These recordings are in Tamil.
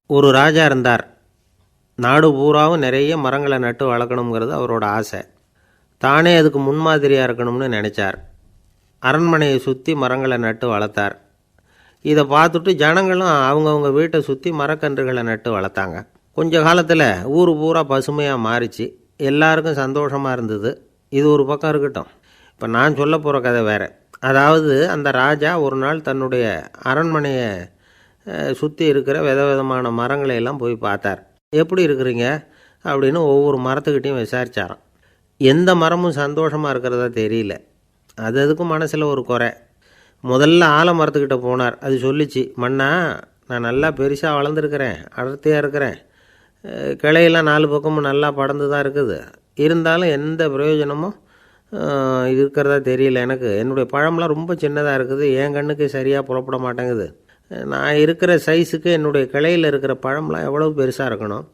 ஒரு ராஜா இருந்தார். நாடு பூராவும் நிறைய மரங்களை நட்டு வளர்க்கணுங்கிறது அவரோட ஆசை. தானே அதுக்கு முன்மாதிரியாக இருக்கணும்னு நினச்சார். அரண்மனையை சுற்றி மரங்களை நட்டு வளர்த்தார். இதை பார்த்துட்டு ஜனங்களும் அவங்கவுங்க வீட்டை சுற்றி மரக்கன்றுகளை நட்டு வளர்த்தாங்க. கொஞ்ச காலத்தில் ஊர் பூரா பசுமையாக மாறிச்சு. எல்லாருக்கும் சந்தோஷமாக இருந்தது. இது ஒரு பக்கம் இருக்கட்டும். இப்போ நான் சொல்ல போகிற கதை வேறு. அதாவது அந்த ராஜா ஒரு நாள் தன்னுடைய அரண்மனையை சுற்றி இருக்கிற விதவிதமான மரங்களை எல்லாம் போய் பார்த்தார். எப்படி இருக்கிறீங்க அப்படின்னு ஒவ்வொரு மரத்துக்கிட்டையும் விசாரித்தாராம். எந்த மரமும் சந்தோஷமாக இருக்கிறதா தெரியல. அது அதுக்கும் மனசில் ஒரு குறை. முதல்ல ஆலமரத்துக்கிட்ட போனார். அது சொல்லிச்சு, மண்ணா, நான் நல்லா பெருசாக வளர்ந்துருக்கிறேன், அடர்த்தியாக இருக்கிறேன், கிளையெல்லாம் 4 பக்கமும் நல்லா படர்ந்து தான் இருக்குது. இருந்தாலும் எந்த பிரயோஜனமும் இருக்கிறதா தெரியல. எனக்கு என்னுடைய பழம்லாம் ரொம்ப சின்னதாக இருக்குது. என் கண்ணுக்கு சரியாக புறப்பட மாட்டேங்குது. நான் இருக்கிற சைஸுக்கு என்னுடைய கிளையில் இருக்கிற பழம்லாம் எவ்வளோ பெருசாக இருக்கணும்.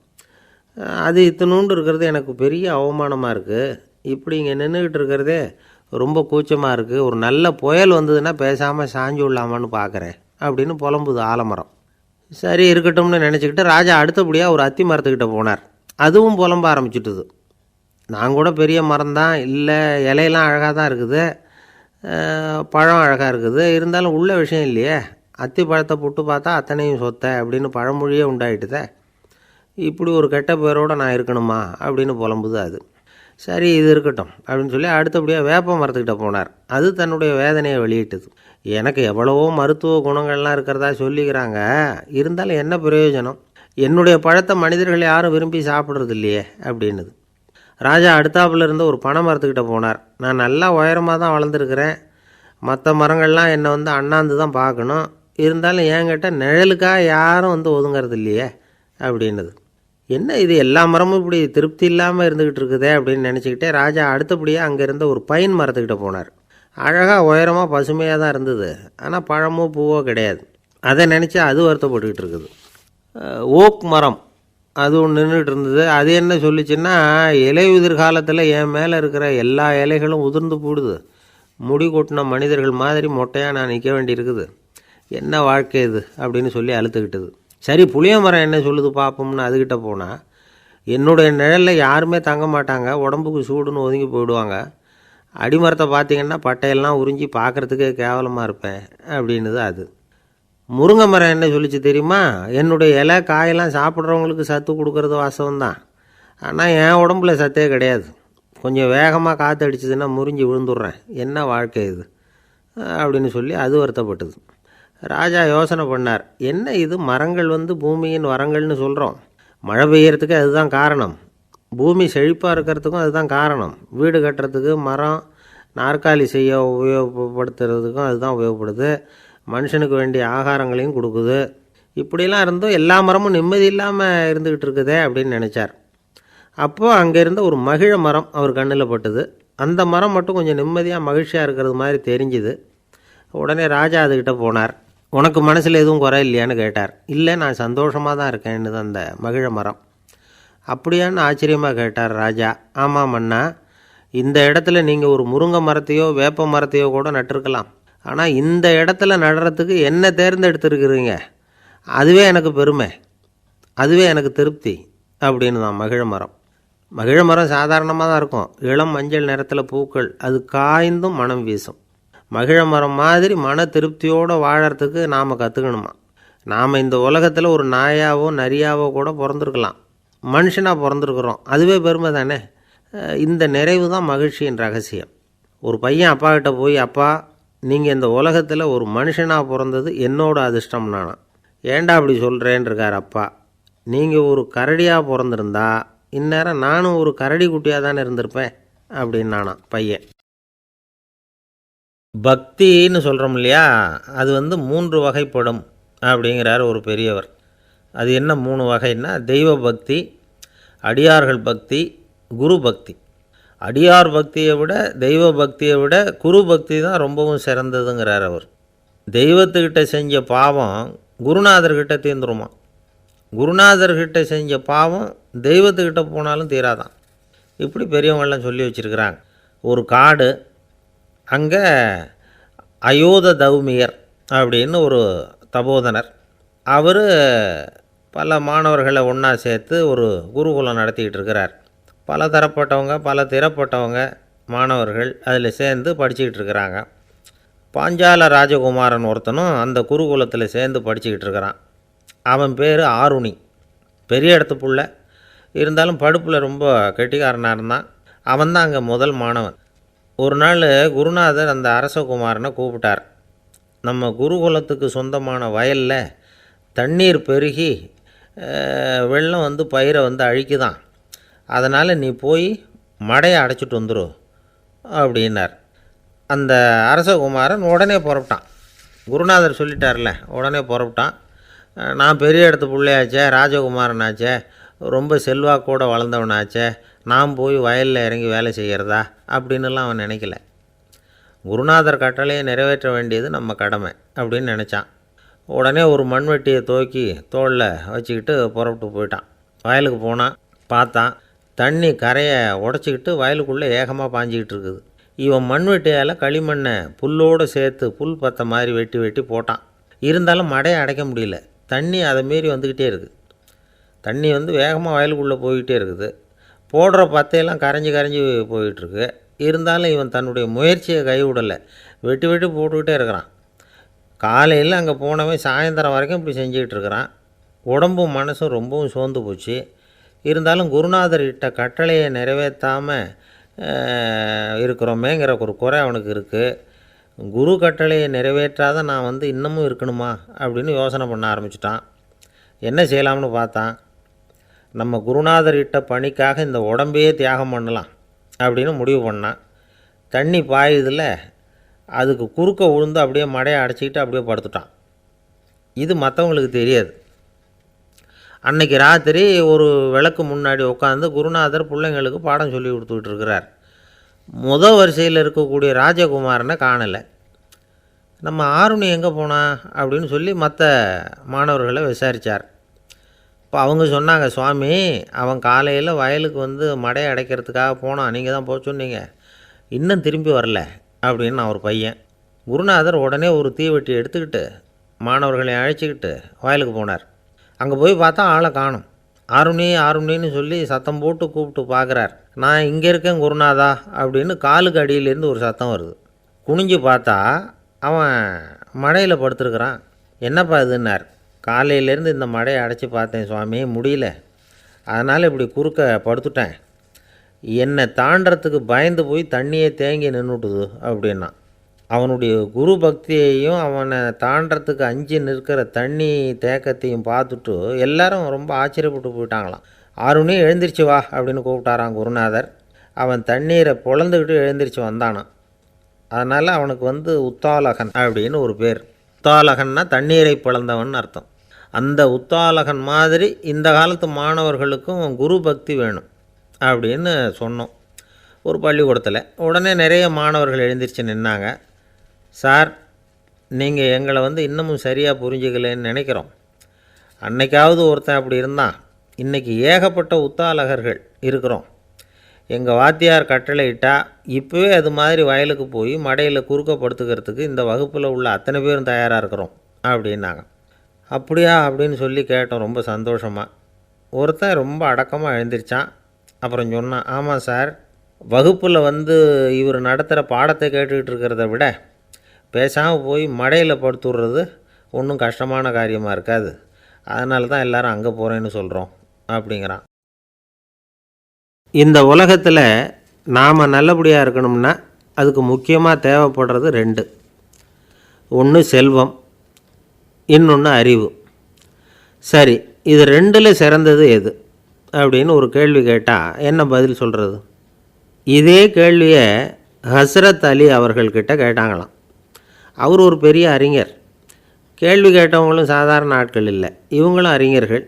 அது இத்தினூண்டு இருக்கிறது எனக்கு பெரிய அவமானமாக இருக்குது. இப்படி இங்கே நின்றுக்கிட்டு இருக்கிறதே ரொம்ப கூச்சமாக இருக்குது. ஒரு நல்ல புயல் வந்ததுன்னா பேசாமல் சாஞ்சு விடலாமான்னு பார்க்குறேன் அப்படின்னு புலம்புது ஆலமரம். சரி இருக்கட்டும்னு நினச்சிக்கிட்டு ராஜா அடுத்தபடியாக ஒரு அத்தி மரத்துக்கிட்ட போனார். அதுவும் புலம்ப ஆரம்பிச்சுட்டுது. நான் கூட பெரிய மரம்தான், இல்லை இலையெல்லாம் அழகாக தான் இருக்குது, பழம் அழகாக இருக்குது, இருந்தாலும் உள்ள விஷயம் இல்லையே. அத்தி பழத்தை புட்டு பார்த்தா அத்தனையும் சொத்தை அப்படின்னு பழமொழியே உண்டாயிட்டுதே. இப்படி ஒரு கெட்ட பேரோடு நான் இருக்கணுமா அப்படின்னு புலம்புது அது. சரி இது இருக்கட்டும் அப்படின்னு சொல்லி அடுத்தபடியாக வேப்ப மரத்துக்கிட்ட போனார். அது தன்னுடைய வேதனையை வெளியிட்டது. எனக்கு எவ்வளவோ மருத்துவ குணங்கள்லாம் இருக்கிறதா சொல்லிக்கிறாங்க, இருந்தாலும் என்ன பிரயோஜனம்? என்னுடைய பழத்தை மனிதர்கள் யாரும் விரும்பி சாப்பிட்றது இல்லையே அப்படின்னுது. ராஜா அடுத்தாப்புல இருந்த ஒரு பனை மரத்துக்கிட்ட போனார். நான் நல்லா உயரமாக தான் வளர்ந்துருக்கிறேன், மற்ற மரங்கள்லாம் என்னை அண்ணாந்து தான் பார்க்கணும், இருந்தாலும் என்கிட்ட நிழலுக்காக யாரும் ஒதுங்கிறது இல்லையே அப்படின்னுது. என்ன இது எல்லா மரமும் இப்படி திருப்தி இல்லாமல் இருந்துக்கிட்டு இருக்குதே அப்படின்னு நினச்சிக்கிட்டே ராஜா அடுத்தபடியாக அங்கே இருந்த ஒரு பைன் மரத்துக்கிட்ட போனார். அழகாக உயரமாக பசுமையாக தான் இருந்தது, ஆனால் பழமோ பூவோ கிடையாது. அதை நினச்சி அது வருத்தப்பட்டுக்கிட்டு இருக்குது. ஓக் மரம் அது ஒன்று நின்றுட்டு இருந்தது. அது என்ன சொல்லிச்சுன்னா, இலை உதிர் காலத்தில் என் மேலே இருக்கிற எல்லா இலைகளும் உதிர்ந்து போடுது, முடி கொட்டின மனிதர்கள் மாதிரி மொட்டையாக நான் நிற்க வேண்டியிருக்குது, என்ன வாழ்க்கை இது அப்படின்னு சொல்லி அழுத்துக்கிட்டது. சரி புளிய மரம் என்ன சொல்லுது பார்ப்போம்னு அதுக்கிட்ட போனால், என்னுடைய நிழலில் யாருமே தங்க மாட்டாங்க, உடம்புக்கு சூடுன்னு ஒதுங்கி போயிடுவாங்க, அடிமரத்தை பார்த்திங்கன்னா பட்டையெல்லாம் உறிஞ்சி பார்க்குறதுக்கே கேவலமாக இருப்பேன் அப்படின்னுது அது. முருங்கை மரம் என்ன சொல்லிச்சு தெரியுமா, என்னுடைய இலை காயெல்லாம் சாப்பிட்றவங்களுக்கு சத்து கொடுக்கறது வாசவந்தான், ஆனால் என் உடம்புல சத்தே கிடையாது, கொஞ்சம் வேகமாக காற்று அடிச்சதுன்னா முறிஞ்சி விழுந்துடுறேன், என்ன வாழ்க்கை இது அப்படின்னு சொல்லி அது வருத்தப்பட்டது. ராஜா யோசனை பண்ணார். என்ன இது மரங்கள் பூமியின் வரங்கள்னு சொல்கிறோம், மழை பெய்யறதுக்கு அதுதான் காரணம், பூமி செழிப்பாக இருக்கிறதுக்கும் அதுதான் காரணம், வீடு கட்டுறதுக்கு மரம், நாற்காலி செய்ய உபயோகப்படுத்துறதுக்கும் அதுதான் உபயோகப்படுது, மனுஷனுக்கு வேண்டிய ஆகாரங்களையும் கொடுக்குது, இப்படிலாம் இருந்தும் எல்லா மரமும் நிம்மதி இல்லாமல் இருந்துக்கிட்டு இருக்குதே அப்படின்னு நினச்சார். அப்போது அங்கே இருந்த ஒரு மகிழ மரம் அவர் கண்ணில் பட்டுது. அந்த மரம் மட்டும் கொஞ்சம் நிம்மதியாக மகிழ்ச்சியாக இருக்கிறது மாதிரி தெரிஞ்சுது. உடனே ராஜா அதுக்கிட்ட போனார். உனக்கு மனசில் எதுவும் குறை இல்லையான்னு கேட்டார். இல்லை, நான் சந்தோஷமாக தான் இருக்கேன்னு அந்த மகிழ மரம். அப்படியான்னு ஆச்சரியமாக கேட்டார் ராஜா. ஆமாம் மன்னா, இந்த இடத்துல நீங்கள் ஒரு முருங்கை மரத்தையோ வேப்ப மரத்தையோ கூட நட்டிருக்கலாம், ஆனால் இந்த இடத்துல நடுறதுக்கு என்ன தேர்ந்தெடுத்துருக்குறீங்க, அதுவே எனக்கு பெருமை, அதுவே எனக்கு திருப்தி அப்படின்னு தான் மகிழ மரம். மகிழ மரம் சாதாரணமாக தான் இருக்கும், இளம் மஞ்சள் நிறத்தில் பூக்கள், அது காய்ந்தும் மனம் வீசும். மகிழ மரம் மாதிரி மன திருப்தியோடு வாழறதுக்கு நாம் கற்றுக்கணுமா. நாம் இந்த உலகத்தில் ஒரு நாயாவோ நரியாவோ கூட பிறந்திருக்கலாம், மனுஷனாக பிறந்திருக்கிறோம், அதுவே பெருமை தானே. இந்த நிறைவு தான் மகிழ்ச்சியின் ரகசியம். ஒரு பையன் அப்பா கிட்ட போய், அப்பா நீங்கள் இந்த உலகத்தில் ஒரு மனுஷனாக பிறந்தது என்னோட அதிர்ஷ்டம் நானா. ஏண்டா அப்படி சொல்கிறேன்னு இருக்கார் அப்பா. நீங்கள் ஒரு கரடியாக பிறந்திருந்தா இந்நேரம் நானும் ஒரு கரடி குட்டியாக தானே இருந்திருப்பேன் அப்படின்னு நானா பையன். பக்தின்னு சொல்கிறோம் இல்லையா, அது 3 வகைப்படும் அப்படிங்கிறார் ஒரு பெரியவர். அது என்ன 3 வகைன்னா, தெய்வ பக்தி, அடியார்கள் பக்தி, குரு பக்தி. அடியார் பக்தியை விட தெய்வ பக்தியை விட குரு பக்தி தான் ரொம்பவும் சிறந்ததுங்கிறார் அவர். தெய்வத்துக்கிட்ட செஞ்ச பாவம் குருநாதர்கிட்ட தீர்ந்துருமா, குருநாதர்கிட்ட செஞ்ச பாவம் தெய்வத்துக்கிட்ட போனாலும் தீராதான். இப்படி பெரியவங்கள்லாம் சொல்லி வச்சுருக்கிறாங்க. ஒரு காடு, அங்கே அயோத தௌமியர் அப்படின்னு ஒரு தபோதனர், அவர் பல மாணவர்களை ஒன்றா சேர்த்து ஒரு குருகுலம் நடத்திக்கிட்டு இருக்கிறார். பல தரப்பட்டவங்க பல திறப்பட்டவங்க மாணவர்கள் அதில் சேர்ந்து படிச்சுக்கிட்டு இருக்கிறாங்க. பாஞ்சால ராஜகுமாரன் ஒருத்தனும் அந்த குருகுலத்தில் சேர்ந்து படிச்சுக்கிட்டு இருக்கிறான். அவன் பேர் ஆருணி. பெரிய இடத்து புள்ள, இருந்தாலும் படுப்பில் ரொம்ப கெட்டிக்காரனாக இருந்தான். அவன் தான் அங்கே முதல் மாணவன். ஒரு நாள் குருநாதர் அந்த அரசகுமாரனை கூப்பிட்டார். நம்ம குருகுலத்துக்கு சொந்தமான வயலில் தண்ணீர் பெருகி வெள்ளம் வந்து பயிரை வந்து அழிக்குதான், அதனால் நீ போய் மடையை அடைச்சிட்டு வந்துரு அப்படின்னார். அந்த அரசகுமாரன் உடனே புறப்பட்டான். குருநாதர் சொல்லிட்டார்ல, உடனே புறப்பட்டான். நான் பெரிய இடத்து பிள்ளையாச்சே, ராஜகுமாரனாச்சே, ரொம்ப செல்வாக்கூட வளர்ந்தவனாச்சே, நான் போய் வயலில் இறங்கி வேலை செய்கிறதா அப்படின்னுலாம் அவன் நினைக்கல. குருநாதர் கட்டளையை நிறைவேற்ற வேண்டியது நம்ம கடமை அப்படின்னு நினச்சான். உடனே ஒரு மண்வெட்டியை தூக்கி தோளில் வச்சுக்கிட்டு புறப்பட்டு போயிட்டான். வயலுக்கு போனான். பார்த்தான், தண்ணி கரையை உடச்சிக்கிட்டு வயலுக்குள்ளே ஏகமாக பாஞ்சிக்கிட்டு இருக்குது. இவன் மண்வெட்டியால் களிமண்ணை புல்லோடு சேர்த்து புல் பற்ற மாதிரி வெட்டி வெட்டி போட்டான். இருந்தாலும் மடையை அடைக்க முடியல. தண்ணி அதை மீறி வந்துக்கிட்டே இருக்குது. தண்ணி வந்து வேகமாக வயலுக்குள்ளே போய்கிட்டே இருக்குது. போடுற பத்தையெல்லாம் கரைஞ்சி கரைஞ்சி போயிட்டுருக்கு. இருந்தாலும் இவன் தன்னுடைய முயற்சியை கைவிடலை. வெட்டி வெட்டி போட்டுக்கிட்டே இருக்கிறான். காலையில் அங்கே போனவன் சாயந்தரம் வரைக்கும் இப்படி செஞ்சுக்கிட்டு இருக்கிறான். உடம்பும் மனசும் ரொம்பவும் சோர்ந்து போச்சு. இருந்தாலும் குருநாதர் இட்ட கட்டளையை நிறைவேற்றாமல் இருக்கிறோமேங்கிற ஒரு குறை அவனுக்கு இருக்குது. குரு கட்டளையை நிறைவேற்றாத நான் வந்து இன்னமும் இருக்கணுமா அப்படின்னு யோசனை பண்ண ஆரம்பிச்சிட்டான். என்ன செய்யலாம்னு பார்த்தான். நம்ம குருநாதர் இட்ட பணிக்காக இந்த உடம்பையே தியாகம் பண்ணலாம் அப்படின்னு முடிவு பண்ணான். தண்ணி பாயுதில் அதுக்கு குறுக்க விழுந்து அப்படியே மடையை அடைச்சிக்கிட்டு அப்படியே படுத்துட்டான். இது மற்றவங்களுக்கு தெரியாது. அன்றைக்கி ராத்திரி ஒரு விளக்கு முன்னாடி உட்காந்து குருநாதர் பிள்ளைங்களுக்கு பாடம் சொல்லி கொடுத்துக்கிட்டு இருக்கிறார். முதல் வரிசையில் இருக்கக்கூடிய ராஜகுமாரனை காணலை. நம்ம ஆருணி எங்கே போனா அப்படின்னு சொல்லி மற்ற மாணவர்களை விசாரித்தார். இப்போ அவங்க சொன்னாங்க, சுவாமி அவன் காலையில் வயலுக்கு வந்து மடையை அடைக்கிறதுக்காக போனான், நீங்கள் தான் போக சொன்னீங்க, இன்னும் திரும்பி வரல அப்படின்னு அவர் பையன். குருநாதர் உடனே ஒரு தீவெட்டி எடுத்துக்கிட்டு மாணவர்களை அழைச்சிக்கிட்டு வயலுக்கு போனார். அங்கே போய் பார்த்தா ஆளை காணும். ஆருணி ஆருணின்னு சொல்லி சத்தம் போட்டு கூப்பிட்டு பார்க்குறார். நான் இங்கே இருக்கேன் குருநாதா அப்படின்னு காலுக்கு அடியிலேருந்து ஒரு சத்தம் வருது. குனிஞ்சு பார்த்தா அவன் மடையில் படுத்துருக்குறான். என்னப்பா இதுன்னார். காலையிலேருந்து இந்த மடையை அடைச்சி பார்த்தேன் சுவாமி, முடியல, அதனால் இப்படி குறுக்க படுத்துட்டேன். என்னை தாண்டறதுக்கு பயந்து போய் தண்ணியை தேங்கி நின்றுட்டுது அப்படின்னா. அவனுடைய குரு பக்தியையும் அவனை தாண்டறதுக்கு அஞ்சு நிற்கிற தண்ணி தேக்கத்தையும் பார்த்துட்டு எல்லாரும் ரொம்ப ஆச்சரியப்பட்டு போயிட்டாங்களாம். ஆருணி எழுந்திரிச்சு வா அப்படின்னு கூப்பிட்டாரான் குருநாதர். அவன் தண்ணீரை பொழந்துக்கிட்டு எழுந்திரிச்சு வந்தானான். அதனால் அவனுக்கு வந்து உத்தாலகன் அப்படின்னு ஒரு பேர். உத்தாலகன்னா தண்ணீரை பிளந்தவன் அர்த்தம். அந்த உத்தாலகன் மாதிரி இந்த காலத்து மாணவர்களுக்கும் குரு பக்தி வேணும் அப்படின்னு சொன்னோம் ஒரு பள்ளிக்கூடத்தில். உடனே நிறைய மாணவர்கள் எழுந்திரிச்சு நின்னாங்க. சார், நீங்கள் எங்களை வந்து இன்னமும் சரியாக புரிஞ்சுக்கலன்னு நினைக்கிறோம். அன்னைக்காவது ஒருத்தன் அப்படி இருந்தான், இன்றைக்கி ஏகப்பட்ட உத்தாலகர்கள் இருக்கிறோம். எங்கள் வாத்தியார் கட்டளை இட்டால் இப்போவே அது மாதிரி வயலுக்கு போய் மடையில் குறுக்கப்படுத்துக்கிறதுக்கு இந்த வகுப்பில் உள்ள அத்தனை பேரும் தயாராக இருக்கிறோம் அப்படின்னாங்க. அப்படியா அப்படின்னு சொல்லி கேட்டோம் ரொம்ப சந்தோஷமாக. ஒருத்தன் ரொம்ப அடக்கமாக எழுந்திரிச்சான். அப்புறம் சொன்னான், ஆமாம் சார், வகுப்பில் வந்து இவர் நடத்துகிற பாடத்தை கேட்டுக்கிட்டு இருக்கிறத விட பேசாமல் போய் மடையில் படுத்துடுறது ஒன்றும் கஷ்டமான காரியமாக இருக்காது, அதனால தான் எல்லோரும் அங்கே போகிறேன்னு சொல்கிறோம் அப்படிங்கிறான். இந்த உலகத்தில் நாம் நல்லபடியாக இருக்கணும்னா அதுக்கு முக்கியமாக தேவைப்படுறது ரெண்டு. ஒன்று செல்வம், இன்னொன்று அறிவு. சரி, இது ரெண்டில் சிறந்தது எது அப்படின்னு ஒரு கேள்வி கேட்டால் என்ன பதில் சொல்கிறது? இதே கேள்வியை ஹஸ்ரத் அலி அவர்கள்கிட்ட கேட்டாங்களாம். அவர் ஒரு பெரிய அறிஞர். கேள்வி கேட்டவங்களும் சாதாரண ஆட்கள் இல்லை, இவங்களும் அறிஞர்கள்.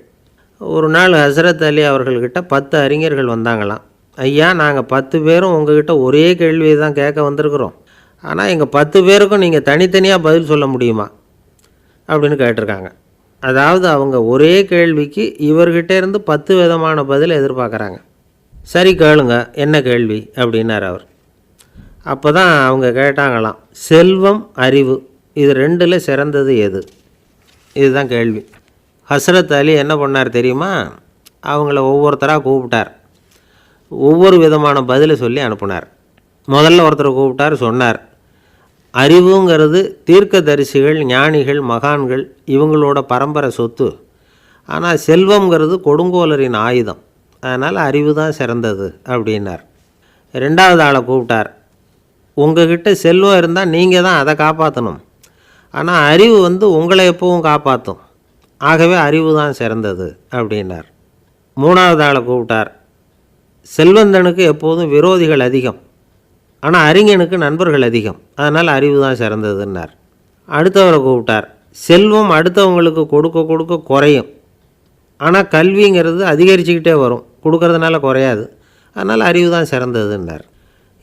ஒரு நாள் ஹஸ்ரத் அலி அவர்கள்கிட்ட 10 அறிஞர்கள் வந்தாங்களாம். ஐயா, நாங்கள் 10 பேரும் உங்ககிட்ட ஒரே கேள்வியை தான் கேட்க வந்திருக்கிறோம், ஆனால் எங்கள் 10 பேருக்கும் நீங்கள் தனித்தனியாக பதில் சொல்ல முடியுமா அப்படின்னு கேட்டிருக்காங்க. அதாவது அவங்க ஒரே கேள்விக்கு இவர்கிட்ட இருந்து 10 விதமான பதில் எதிர்பார்க்குறாங்க. சரி கேளுங்க, என்ன கேள்வி அப்படின்னார் அவர். அப்போ தான் அவங்க கேட்டாங்களாம், செல்வம் அறிவு இது ரெண்டில் சிறந்தது எது? இதுதான் கேள்வி. ஹஸ்ரத் அலி என்ன பண்ணார் தெரியுமா? அவங்கள ஒவ்வொருத்தராக கூப்பிட்டார். ஒவ்வொரு விதமான பதிலை சொல்லி அனுப்புனார். முதல்ல ஒருத்தரை கூப்பிட்டார், சொன்னார், அறிவுங்கிறது தீர்க்கதரிசிகள், ஞானிகள், மகான்கள் இவங்களோட பரம்பரை சொத்து. ஆனால் செல்வங்கிறது கொடுங்கோலரின் ஆயுதம். அதனால் அறிவு தான் சிறந்தது அப்படின்னார். ரெண்டாவது ஆளை கூப்பிட்டார். உங்ககிட்ட செல்வம் இருந்தால் நீங்கள் தான் அதை காப்பாற்றணும். ஆனால் அறிவு உங்களை எப்பவும் காப்பாற்றும். ஆகவே அறிவு தான் சிறந்தது அப்படின்னார். மூணாவது ஆளை கூப்பிட்டார். செல்வந்தனுக்கு எப்போதும் விரோதிகள் அதிகம், ஆனால் அறிஞனுக்கு நண்பர்கள் அதிகம். அதனால் அறிவு தான் சிறந்ததுன்னார். அடுத்தவரை கூப்பிட்டார். செல்வம் அடுத்தவங்களுக்கு கொடுக்க கொடுக்க குறையும், ஆனால் கல்விங்கிறது அதிகரிச்சுக்கிட்டே வரும், கொடுக்கறதுனால குறையாது. அதனால் அறிவு தான் சிறந்ததுன்னார்.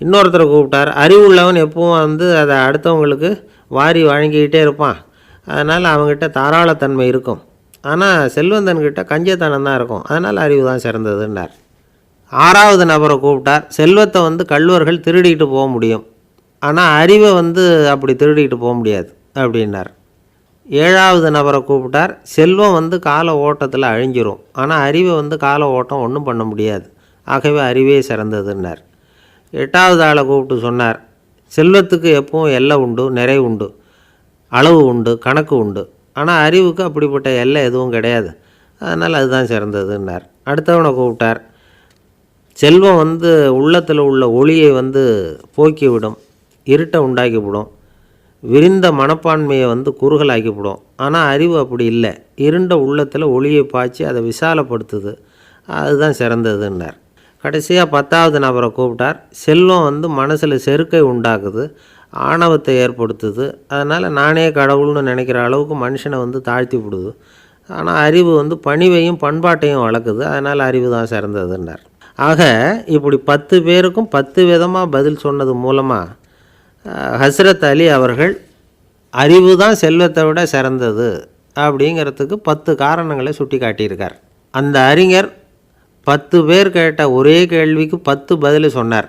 இன்னொருத்தரை கூப்பிட்டார். அறிவுள்ளவன் எப்பவும் அதை அடுத்தவங்களுக்கு வாரி வழங்கிக்கிட்டே இருப்பான். அதனால் அவங்ககிட்ட தாராளத்தன்மை இருக்கும். ஆனால் செல்வந்தன்கிட்ட கஞ்சத்தனம் தான் இருக்கும். அதனால் அறிவு தான் சிறந்ததுன்னார். ஆறாவது நபரை கூப்பிட்டார். செல்வத்தை கள்வர்கள் திருடிக்கிட்டு போக முடியும், ஆனால் அறிவை அப்படி திருடிக்கிட்டு போக முடியாது அப்படின்னார். ஏழாவது நபரை கூப்பிட்டார். செல்வம் கால ஓட்டத்தில் அழிஞ்சிரும், ஆனால் அறிவை கால ஓட்டம் ஒன்றும் பண்ண முடியாது. ஆகவே அறிவே சிறந்ததுன்னார். எட்டாவது ஆளை கூப்பிட்டு சொன்னார், செல்வத்துக்கு எப்பவும் எல்லை உண்டு, நிறை உண்டு, அளவு உண்டு, கணக்கு உண்டு. ஆனால் அறிவுக்கு அப்படிப்பட்ட எல்லை எதுவும் கிடையாது. அதனால் அதுதான் சிறந்ததுன்னார். அடுத்தவனை கூப்பிட்டார். செல்வம் உள்ளத்தில் உள்ள ஒளியை போக்கிவிடும், இருட்டை உண்டாக்கிவிடும், விரிந்த மனப்பான்மையை குறுகலாக்கிவிடும். ஆனால் அறிவு அப்படி இல்லை. இருண்ட உள்ளத்தில் ஒளியை பாய்ச்சி அதை விசாலப்படுத்துது. அதுதான் சிறந்ததுன்னார். கடைசியாக 10வது நபரை கூப்பிட்டார். செல்வம் மனசில் செருக்கை உண்டாக்குது, ஆணவத்தை ஏற்படுத்துது. அதனால் நானே கடவுள்னு நினைக்கிற அளவுக்கு மனுஷனை தாழ்த்தி விடுது. ஆனால் அறிவு பணிவையும் பண்பாட்டையும் வளர்க்குது. அதனால் அறிவு தான் சிறந்ததுன்னார். ஆக இப்படி 10 பேருக்கும் 10 விதமாக பதில் சொன்னது மூலமாக ஹஸ்ரத் அலி அவர்கள் அறிவு தான் செல்வத்தை விட சிறந்தது அப்படிங்கிறதுக்கு 10 காரணங்களை சுட்டி காட்டியிருக்கார். அந்த அறிஞர் 10 பேர் கேட்ட ஒரே கேள்விக்கு 10 பதில் சொன்னார்.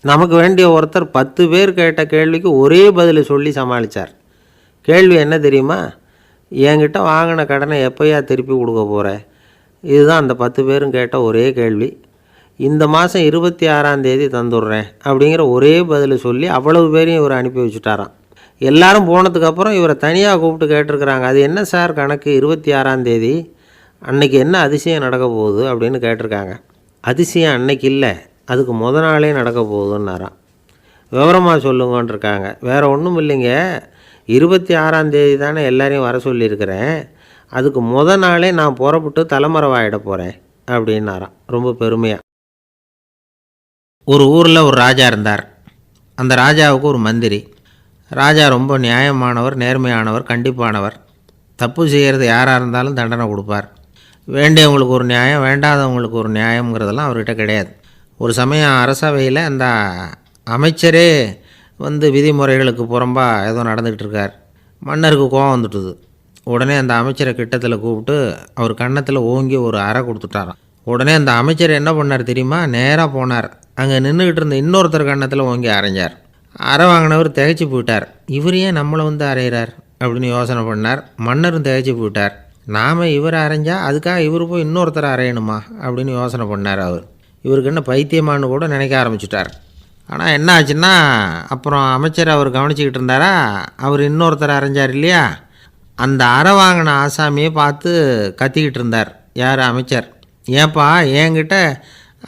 நமக்கு வேண்டிய ஒருத்தர் 10 பேர் கேட்ட கேள்விக்கு ஒரே பதில் சொல்லி சமாளித்தார். கேள்வி என்ன தெரியுமா? என்கிட்ட வாங்கின கடனை எப்போயா திருப்பி கொடுக்க போகிறேன்? இதுதான் அந்த 10 பேரும் கேட்ட ஒரே கேள்வி. இந்த மாதம் 26ஆம் தேதி தந்துடுறேன் அப்படிங்கிற ஒரே பதில் சொல்லி அவ்வளவு பேரையும் இவர் அனுப்பி வச்சுட்டாராம். எல்லாரும் போனதுக்கப்புறம் இவரை தனியாக கூப்பிட்டு கேட்டிருக்கிறாங்க. அது என்ன சார் கணக்கு, 26ஆம் தேதி அன்னைக்கு என்ன அதிசயம் நடக்க போகுது அப்படின்னு கேட்டிருக்காங்க. அதிசயம் அன்னைக்கு இல்லை, அதுக்கு நாளே நடக்க போகுதுன்னாராம். விவரமாக சொல்லுங்கன்னு இருக்காங்க. வேறு ஒன்றும் இல்லைங்க, 26ஆம் தேதி தானே எல்லாரையும் வர சொல்லியிருக்கிறேன், அதுக்கு நாளே நான் புறப்பட்டு தலைமறைவாயிட போகிறேன் அப்படின்னாராம் ரொம்ப பெருமையாக. ஒரு ஊரில் ஒரு ராஜா இருந்தார். அந்த ராஜாவுக்கு ஒரு மந்திரி. ராஜா ரொம்ப நியாயமானவர், நேர்மையானவர், கண்டிப்பானவர். தப்பு செய்கிறது யாராக இருந்தாலும் தண்டனை கொடுப்பார். வேண்டியவங்களுக்கு ஒரு நியாயம், வேண்டாதவங்களுக்கு ஒரு நியாயங்கிறதெல்லாம் அவர்கிட்ட கிடையாது. ஒரு சமயம் அரசவையில் அந்த அமைச்சரே விதிமுறைகளுக்கு புறம்பாக ஏதோ நடந்துக்கிட்டு இருக்கார். மன்னருக்கு கோபம் வந்துட்டுது. உடனே அந்த அமைச்சரை கிட்டத்தில் கூப்பிட்டு அவர் கன்னத்தில் ஓங்கி ஒரு அறை கொடுத்துட்டாராம். உடனே அந்த அமைச்சர் என்ன பண்ணார் தெரியுமா? நேராக போனார். அங்கே நின்றுக்கிட்டு இருந்த இன்னொருத்தர் கன்னத்தில் ஓங்கி அரைஞ்சார். அறை வாங்கினவர் திகைச்சு போயிட்டார். இவர் ஏன் நம்மளை அரைகிறார் அப்படின்னு யோசனை பண்ணார். மன்னரும் திகைச்சு போயிட்டார். நாம் இவரை அரைஞ்சா அதுக்காக இவர் போய் இன்னொருத்தரை அரையணுமா அப்படின்னு யோசனை பண்ணார். இவருக்கு என்ன பைத்தியமானு கூட நினைக்க ஆரம்பிச்சிட்டார். ஆனால் என்ன ஆச்சுன்னா, அப்புறம் அமைச்சர் அவர் கவனிச்சிக்கிட்டு இருந்தாரா, அவர் இன்னொருத்தரை அரைஞ்சார் இல்லையா, அந்த அறை வாங்கின ஆசாமியை பார்த்து கத்திக்கிட்டு இருந்தார். யார்? அமைச்சர். ஏன்பா என்கிட்ட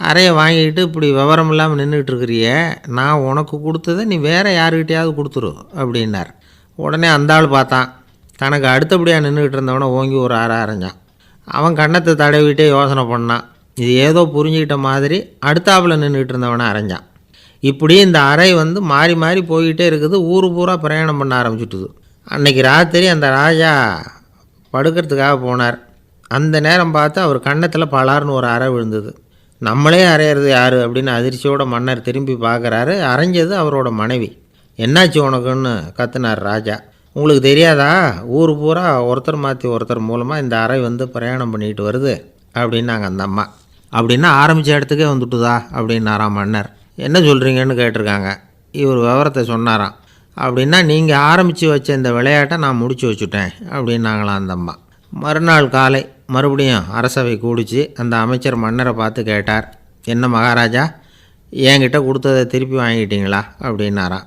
அறையை வாங்கிக்கிட்டு இப்படி விவரம் இல்லாமல் நின்றுட்டு இருக்கிறியே, நான் உனக்கு கொடுத்ததை நீ வேறு யாருக்கிட்டையாவது கொடுத்துரு அப்படின்னார். உடனே அந்த ஆள் பார்த்தான். தனக்கு அடுத்தபடியாக நின்றுக்கிட்டு இருந்தவனை ஓங்கி ஒரு அறை அரைஞ்சான். அவன் கன்னத்தை தடவிட்டே யோசனை பண்ணான். இது ஏதோ புரிஞ்சுக்கிட்ட மாதிரி அடுத்தாப்பில் நின்றுக்கிட்டு இருந்தவனை அரைஞ்சான். இப்படி இந்த அறை மாறி மாறி போய்கிட்டே இருக்குது. ஊர் பூரா பிரயாணம் பண்ண ஆரம்பிச்சுட்டுது. அன்றைக்கி ராத்திரி அந்த ராஜா படுக்கிறதுக்காக போனார். அந்த நேரம் பார்த்து அவர் கன்னத்தில் பலார்னு ஒரு அறை விழுந்தது. நம்மளே அரையிறது யார் அப்படின்னு அதிர்ச்சியோட மன்னர் திரும்பி பார்க்குறாரு. அரைஞ்சது அவரோட மனைவி. என்னாச்சு உனக்குன்னு கத்துனார் ராஜா. உங்களுக்கு தெரியாதா, ஊர் பூரா ஒருத்தர் மாற்றி ஒருத்தர் மூலமாக இந்த அறை பிரயாணம் பண்ணிக்கிட்டு வருது அப்படின்னாங்க அந்த அம்மா. அப்படின்னா ஆரம்பித்த இடத்துக்கே வந்துட்டுதா அப்படின்னாராம் மன்னர். என்ன சொல்கிறீங்கன்னு கேட்டிருக்காங்க. இவர் விவரத்தை சொன்னாராம். அப்படின்னா நீங்கள் ஆரம்பித்து வச்ச இந்த விளையாட்டை நான் முடிச்சு வச்சுட்டேன் அப்படின்னாங்களாம் அந்த அம்மா. மறுநாள் காலை மறுபடியும் அரசவை கூடிச்சு அந்த அமைச்சர் மன்னரை பார்த்து கேட்டார், என்ன மகாராஜா, என்கிட்ட கொடுத்ததை திருப்பி வாங்கிட்டீங்களா அப்படின்னாராம்.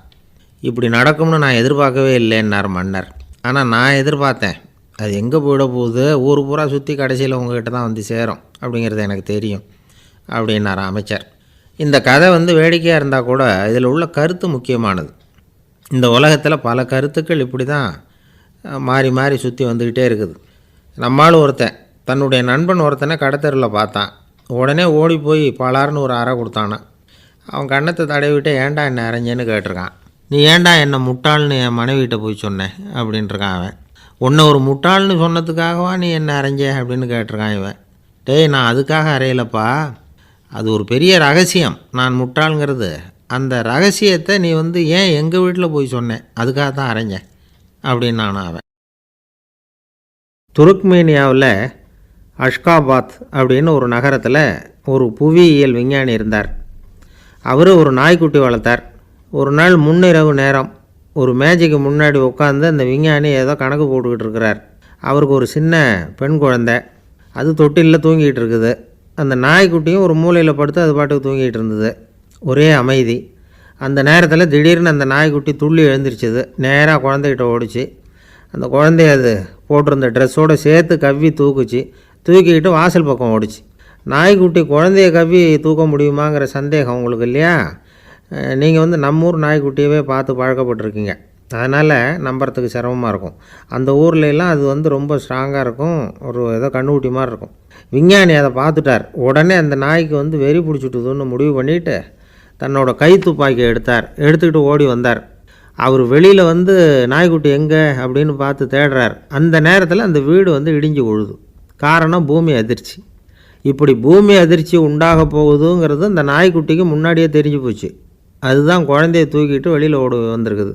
இப்படி நடக்கும்னு நான் எதிர்பார்க்கவே இல்லைன்னார் மன்னர். ஆனால் நான் எதிர்பார்த்தேன். அது எங்கே போயிட போகுது, ஊர் பூரா சுற்றி கடைசியில் உங்ககிட்ட தான் வந்து சேரும் அப்படிங்கிறது எனக்கு தெரியும் அப்படின்னாராம் அமைச்சர். இந்த கதை வேடிக்கையாக இருந்தால் கூட இதில் உள்ள கருத்து முக்கியமானது. இந்த உலகத்தில் பல கருத்துக்கள் இப்படி தான் மாறி மாறி சுற்றி வந்துக்கிட்டே இருக்குது. நம்மால் ஒருத்தன் தன்னுடைய நண்பன் ஒருத்தனை கடத்தெருவில் பார்த்தான். உடனே ஓடி போய் பலார்னு ஒரு அறை கொடுத்தானா. அவன் கண்ணத்தை தடவிட்டு ஏன்டா என்ன அரைஞ்சேன்னு கேட்டிருக்கான். நீ ஏன்டா என்னை முட்டாள்னு என் மனைவிட்ட போய் சொன்னேன் அப்படின்ட்டுருக்கான் அவன். உன்னை ஒரு முட்டாள்னு சொன்னதுக்காகவா நீ என்ன அரைஞ்ச அப்படின்னு கேட்டிருக்கான் இவன். டேய், நான் அதுக்காக அறையலப்பா, அது ஒரு பெரிய ரகசியம். நான் முட்டாளுங்கிறது அந்த ரகசியத்தை நீ ஏன் எங்கள் வீட்டில் போய் சொன்னேன், அதுக்காக தான் அரைஞ்சேன் அப்படின்னு அவன். துருக்மேனியாவில் அஷ்காபாத் அப்படின்னு ஒரு நகரத்தில் ஒரு புவியியல் விஞ்ஞானி இருந்தார். அவர் ஒரு நாய்க்குட்டி வளர்த்தார். ஒரு நாள் முன்னிரவு நேரம் ஒரு மேஜைக்கு முன்னாடி உட்காந்து அந்த விஞ்ஞானி ஏதோ கணக்கு போட்டுக்கிட்டு இருக்கிறார். அவருக்கு ஒரு சின்ன பெண் குழந்தை, அது தொட்டிலில் தூங்கிட்டு இருக்குது. அந்த நாய்க்குட்டியும் ஒரு மூலையில் படுத்து அது பாட்டுக்கு தூங்கிட்டு இருந்தது. ஒரே அமைதி. அந்த நேரத்தில் திடீர்னு அந்த நாய்க்குட்டி துள்ளி எழுந்திரிச்சிது. நேராக குழந்தைகிட்ட ஓடிச்சு. அந்த குழந்தைய அது போட்டிருந்த ட்ரெஸ்ஸோடு சேர்த்து கவ்வி தூக்குச்சு. தூக்கிக்கிட்டு வாசல் பக்கம் ஓடிச்சு. நாய்க்குட்டி குழந்தைய கவ்வி தூக்க முடியுமாங்கிற சந்தேகம் உங்களுக்கு இல்லையா? நீங்கள் நம்ம ஊர் நாய்க்குட்டியவே பார்த்து பழக்கப்பட்டிருக்கீங்க, அதனால் நம்புறதுக்கு சிரமமாக இருக்கும். அந்த ஊர்லெலாம் அது ரொம்ப ஸ்ட்ராங்காக இருக்கும், ஒரு ஏதோ கண்ணுக்குட்டி மாதிரி இருக்கும். விஞ்ஞானி அதை பார்த்துட்டார். உடனே அந்த நாய்க்கு வெறி பிடிச்சிட்டுதுன்னு முடிவு பண்ணிவிட்டு தன்னோட கை துப்பாக்கியை எடுத்துக்கிட்டு ஓடி வந்தார். அவர் வெளியில் நாய்க்குட்டி எங்கே அப்படின்னு பார்த்து தேடுறார். அந்த நேரத்தில் அந்த வீடு இடிஞ்சு விழுது. காரணம் பூமி அதிர்ச்சி. இப்படி பூமி அதிர்ச்சி உண்டாக போகுதுங்கிறது அந்த நாய்க்குட்டிக்கு முன்னாடியே தெரிஞ்சு போச்சு. அதுதான் குழந்தைய தூக்கிட்டு வெளியில் ஓடி வந்திருக்குது.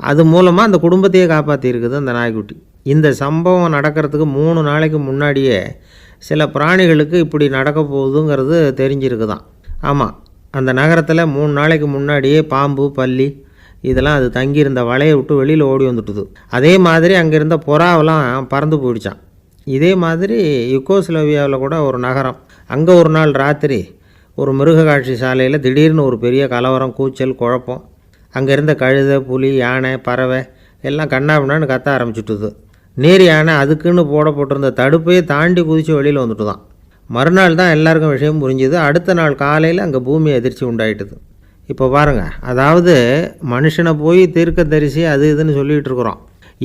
அது மூலமாக அந்த குடும்பத்தையே காப்பாற்றிருக்குது அந்த நாய்க்குட்டி. இந்த சம்பவம் நடக்கிறதுக்கு 3 நாளைக்கு முன்னாடியே சில பிராணிகளுக்கு இப்படி நடக்க போகுதுங்கிறது தெரிஞ்சிருக்குதான். ஆமாம், அந்த நகரத்தில் 3 நாளைக்கு முன்னாடியே பாம்பு, பல்லி இதெல்லாம் அது தங்கியிருந்த வலையை விட்டு வெளியில் ஓடி வந்துட்டுது. அதே மாதிரி அங்கே இருந்த புறாவெல்லாம் பறந்து போயிடுச்சான். இதே மாதிரி யுகோஸ்லோவியாவில் கூட ஒரு நகரம், அங்கே ஒரு நாள் ராத்திரி ஒரு மிருக காட்சி சாலையில் திடீர்னு ஒரு பெரிய கலவரம், கூச்சல், குழப்பம். அங்கே இருந்த கழுதை, புலி, யானை, பறவை எல்லாம் கண்ணாபின்னான்னு கத்த ஆரம்பிச்சுட்டுது. நீர் யானை அதுக்குன்னு போடப்பட்டிருந்த தடுப்பையே தாண்டி குதித்து வெளியில் வந்துட்டு தான். மறுநாள் தான் எல்லாருக்கும் விஷயம் புரிஞ்சுது. அடுத்த நாள் காலையில் அங்கே பூமி அதிர்ச்சி உண்டாயிட்டுது. இப்போ பாருங்கள், அதாவது மனுஷனை போய் தீர்க்க தரிசி அது இதுன்னு சொல்லிகிட்டு இருக்கிறோம்.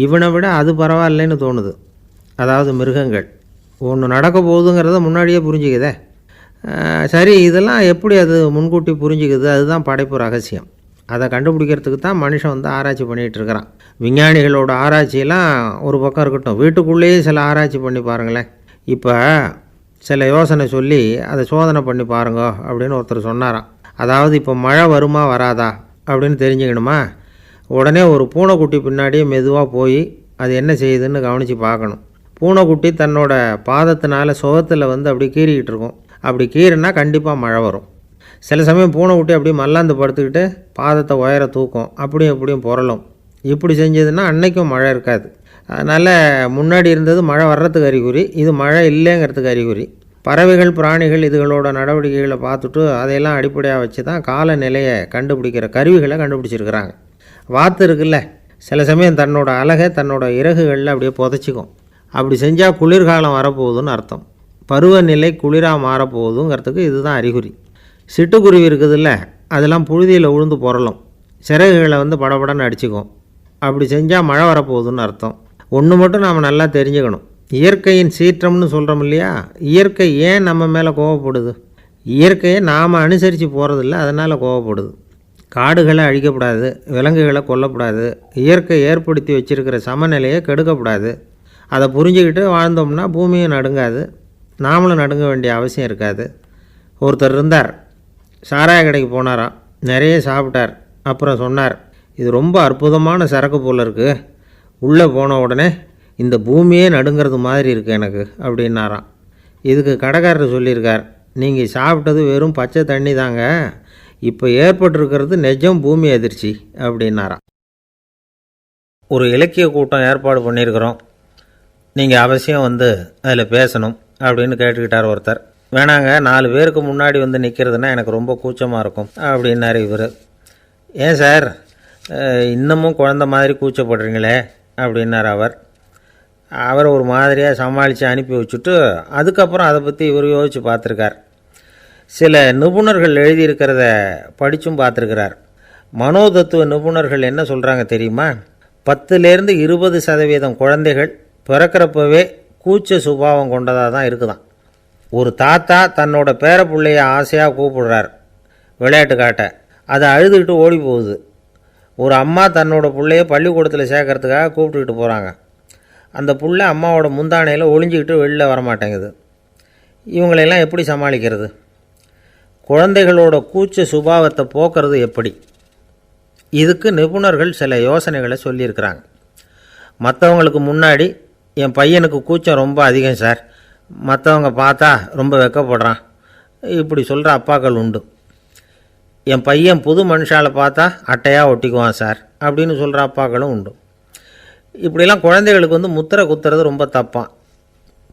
இவனை விட அது பரவாயில்லைன்னு தோணுது. அதாவது மிருகங்கள் ஒன்று நடக்க போகுதுங்கிறத முன்னாடியே புரிஞ்சுக்குதே. சரி, இதெல்லாம் எப்படி அது முன்கூட்டி புரிஞ்சுக்குது? அதுதான் படைப்பு ரகசியம். அதை கண்டுபிடிக்கிறதுக்கு தான் மனுஷன் ஆராய்ச்சி பண்ணிகிட்டு இருக்கிறான். விஞ்ஞானிகளோட ஆராய்ச்சியெல்லாம் ஒரு பக்கம் இருக்கட்டும், வீட்டுக்குள்ளேயே சில ஆராய்ச்சி பண்ணி பாருங்களேன். இப்போ சில யோசனை சொல்லி அதை சோதனை பண்ணி பாருங்க அப்படின்னு ஒருத்தர் சொன்னாராம். அதாவது இப்போ மழை வருமா வராதா அப்படின்னு தெரிஞ்சுக்கணுமா, உடனே ஒரு பூனைக்குட்டி பின்னாடியே மெதுவாக போய் அது என்ன செய்யுதுன்னு கவனித்து பார்க்கணும். பூனைக்குட்டி தன்னோட பாதத்தினால சுகத்தில் அப்படி கீறிக்கிட்டு இருக்கும். அப்படி கீறினா கண்டிப்பாக மழை வரும். சில சமயம் பூனைக்குட்டி அப்படி மல்லாந்து படுத்துக்கிட்டு பாதத்தை உயர தூக்கும், அப்படியும் இப்படியும் புரளும். இப்படி செஞ்சதுன்னா அன்னைக்கும் மழை இருக்காது. அதனால் முன்னாடி இருந்தது மழை வர்றதுக்கு அறிகுறி, இது மழை இல்லைங்கிறதுக்கு அறிகுறி. பறவைகள், பிராணிகள் இதுகளோட நடவடிக்கைகளை பார்த்துட்டு அதையெல்லாம் அடிப்படையாக வச்சு தான் காலநிலையை கண்டுபிடிக்கிற கருவிகளை கண்டுபிடிச்சிருக்கிறாங்க. வாத்து இருக்குல்ல, சில சமயம் தன்னோட அழகை தன்னோட இறகுகளில் அப்படியே புதைச்சிக்கும். அப்படி செஞ்சால் குளிர்காலம் வரப்போகுதுன்னு அர்த்தம். பருவநிலை குளிராக மாறப்போகுதுங்கிறதுக்கு இதுதான் அறிகுறி. சிட்டுக்குருவி இருக்குதுல்ல, அதெல்லாம் புழுதியில் உழுந்து புரளும், சிறகுகளை படபடன்னு அடிச்சுக்கும். அப்படி செஞ்சால் மழை வரப்போகுதுன்னு அர்த்தம். ஒன்று மட்டும் நாம் நல்லா தெரிஞ்சுக்கணும், இயற்கையின் சீற்றம்னு சொல்கிறோம் இல்லையா, இயற்கை ஏன் நம்ம மேலே கோவப்படுது? இயற்கையை நாம் அனுசரித்து போகிறதில்ல, அதனால் கோவப்படுது. காடுகளை அழிக்கப்படாது, விலங்குகளை கொல்லக்கூடாது, இயற்கை ஏற்படுத்தி வச்சுருக்கிற சமநிலையை கெடுக்கக்கூடாது. அதை புரிஞ்சுக்கிட்டு வாழ்ந்தோம்னா பூமியும் நடுங்காது, நாமளும் நடுங்க வேண்டிய அவசியம் இருக்காது. ஒருத்தர் இருந்தார், சாராய கடைக்கு போனாராம், நிறைய சாப்பிட்டார். அப்புறம் சொன்னார், இது ரொம்ப அற்புதமான சரக்கு போல் இருக்குது, உள்ளே போன உடனே இந்த பூமியே நடுங்கிறது மாதிரி இருக்குது எனக்கு அப்படின்னாராம். இதுக்கு கடைக்காரர் சொல்லியிருக்கார், நீங்கள் சாப்பிட்டது வெறும் பச்சை தண்ணி தாங்க, இப்போ ஏற்பட்டிருக்கிறது நிஜம் பூமி அதிர்ச்சி அப்படின்னாராம். ஒரு இலக்கிய கூட்டம் ஏற்பாடு பண்ணியிருக்கிறோம். நீங்கள் அவசியம் வந்து அதில் பேசணும் அப்படின்னு கேட்டுக்கிட்டார் ஒருத்தர். வேணாங்க, 4 பேருக்கு முன்னாடி வந்து நிற்கிறதுனா எனக்கு ரொம்ப கூச்சமாக இருக்கும் அப்படின்னாரு இவர். ஏன் சார் இன்னமும் குழந்த மாதிரி கூச்சப்படுறீங்களே அப்படின்னார் அவர் ஒரு மாதிரியாக சமாளித்து அனுப்பி வச்சுட்டு அதுக்கப்புறம் அதை பற்றி இவர் யோசித்து பார்த்துருக்கார். சில நிபுணர்கள் எழுதியிருக்கிறத படித்தும் பார்த்துருக்கிறார். மனோதத்துவ நிபுணர்கள் என்ன சொல்கிறாங்க தெரியுமா? 10லேருந்து 20% குழந்தைகள் பிறக்கிறப்பவே கூச்ச சுபாவம் கொண்டதாக தான் இருக்குதான். ஒரு தாத்தா தன்னோட பேர பிள்ளைய ஆசையாக கூப்பிடுறார் விளையாட்டு காட்ட, அதை அழுதுகிட்டு ஓடி போகுது. ஒரு அம்மா தன்னோட பிள்ளைய பள்ளிக்கூடத்தில் சேர்க்கறதுக்காக கூப்பிட்டுக்கிட்டு போகிறாங்க. அந்த புள்ள அம்மாவோட முந்தானையில் ஒளிஞ்சிக்கிட்டு வெளில வரமாட்டேங்குது. இவங்களெல்லாம் எப்படி சமாளிக்கிறது? குழந்தைகளோட கூச்ச சுபாவத்தை போக்குறது எப்படி? இதுக்கு நிபுணர்கள் சில யோசனைகளை சொல்லியிருக்கிறாங்க. மற்றவங்களுக்கு முன்னாடி என் பையனுக்கு கூச்சம் ரொம்ப அதிகம் சார், மற்றவங்க பார்த்தா ரொம்ப வெக்கப்படுறான், இப்படி சொல்கிற அப்பாக்கள் உண்டு. என் பையன் புது மனுஷாலை பார்த்தா அட்டையாக ஒட்டிக்குவான் சார் அப்படின்னு சொல்கிற அப்பாக்களும் உண்டு. இப்படிலாம் குழந்தைகளுக்கு வந்து முத்திரை குத்துறது ரொம்ப தப்பான்.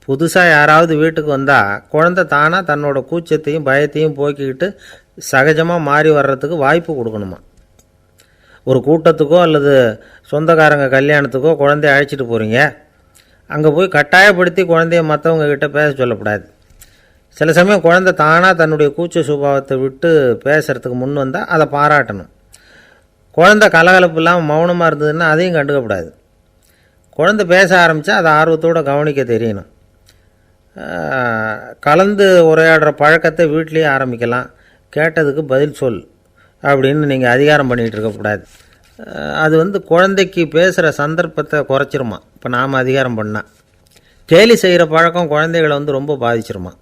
புதுசாக யாராவது வீட்டுக்கு வந்தால் குழந்தை தானாக தன்னோட கூச்சத்தையும் பயத்தையும் போக்கிக்கிட்டு சகஜமாக மாறி வர்றதுக்கு வாய்ப்பு கொடுக்கணுமா. ஒரு கூட்டத்துக்கோ அல்லது சொந்தக்காரங்க கல்யாணத்துக்கோ குழந்தைய அழைச்சிட்டு போகிறீங்க, அங்கே போய் கட்டாயப்படுத்தி குழந்தைய மற்றவங்க கிட்ட பேச சொல்லக்கூடாது. சில சமயம் குழந்தை தானாக தன்னுடைய கூச்ச சுபாவத்தை விட்டு பேசுகிறதுக்கு முன் வந்தால் அதை பாராட்டணும். குழந்தை கலகலப்பு இல்லாமல் மௌனமாக இருந்ததுன்னா அதையும் கண்டுக்கக்கூடாது. குழந்தை பேச ஆரம்பித்தா அதை ஆர்வத்தோடு கவனிக்க தெரியணும். கலந்து உரையாடுற பழக்கத்தை வீட்லேயே ஆரம்பிக்கலாம். கேட்டதுக்கு பதில் சொல் அப்படின்னு நீங்கள் அதிகாரம் பண்ணிகிட்டு இருக்கக்கூடாது. அது வந்து குழந்தைக்கு பேசுகிற சந்தர்ப்பத்தை குறைச்சிருமா. இப்போ நாம் அதிகாரம் பண்ணால் கேலி செய்கிற பழக்கம் குழந்தைகளை வந்து ரொம்ப பாதிச்சிருமா.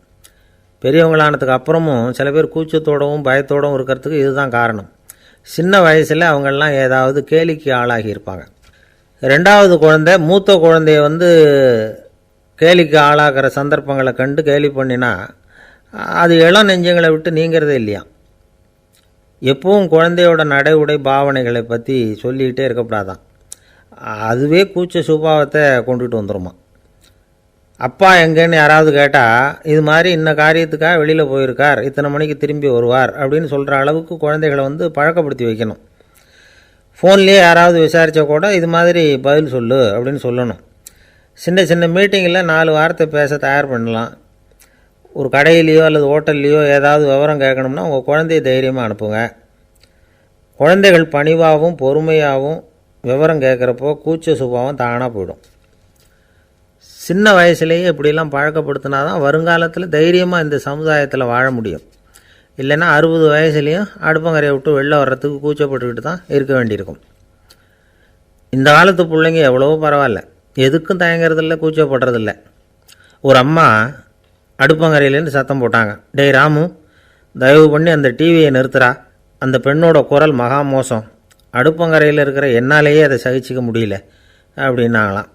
பெரியவங்களானதுக்கு அப்புறமும் சில பேர் கூச்சத்தோடவும் பயத்தோடவும் இருக்கிறதுக்கு இதுதான் காரணம். சின்ன வயசில் அவங்கெல்லாம் ஏதாவது கேலிக்கு ஆளாகி இருப்பாங்க. 2வது குழந்தை மூத்த குழந்தைய வந்து கேலிக்கு ஆளாகிற சந்தர்ப்பங்களை கண்டு கேலி பண்ணினா அது இளம் நெஞ்சங்களை விட்டு நீங்கிறதே இல்லையா. எப்பவும் குழந்தையோட நடை உடை பாவனைகளை பற்றி சொல்லிக்கிட்டே இருக்கக்கூடாதான். அதுவே கூச்ச சுபாவத்தை கொண்டுட்டு வந்துடுமா. அப்பா எங்கேன்னு யாராவது கேட்டால் இது மாதிரி இன்ன காரியத்துக்காக வெளியில் போயிருக்கார், இத்தனை மணிக்கு திரும்பி வருவார் அப்படின்னு சொல்கிற அளவுக்கு குழந்தைகளை வந்து பழக்கப்படுத்தி வைக்கணும். ஃபோன்லேயே யாராவது விசாரித்தா கூட இது மாதிரி பதில் சொல்லு அப்படின்னு சொல்லணும். சின்ன சின்ன மீட்டிங்கில் 4 வார்த்தை பேச தயார் பண்ணலாம். ஒரு கடையிலையோ அல்லது ஹோட்டல்லையோ ஏதாவது விவரம் கேட்கணும்னா உங்கள் குழந்தைய தைரியமாக அனுப்புங்க. குழந்தைகள் பணிவாகவும் பொறுமையாகவும் விவரம் கேட்குறப்போ கூச்ச சுபாவம் தானாக போயிடும். சின்ன வயசுலேயே இப்படிலாம் பழக்கப்படுத்தினா தான் வருங்காலத்தில் தைரியமாக இந்த சமுதாயத்தில் வாழ முடியும். இல்லைன்னா 60 வயசுலேயும் அடுப்பங்கரையை விட்டு வெளில வர்றதுக்கு கூச்சப்பட்டுக்கிட்டு தான் இருக்க வேண்டியிருக்கும். இந்த காலத்து பிள்ளைங்க எவ்வளவோ பரவாயில்ல, எதுக்கும் தயங்குறதில்ல, கூச்சப்படுறதில்ல. ஒரு அம்மா அடுப்பங்கரையிலேருந்து சத்தம் போட்டாங்க, டேய் ராமு, தயவு பண்ணி அந்த டிவியை நிறுத்துறா, அந்த பெண்ணோட குரல் மகா மோசம், அடுப்பங்கரையில் இருக்கிற என்னாலேயே அதை சகிச்சிக்க முடியல அப்படின்னாங்களாம்.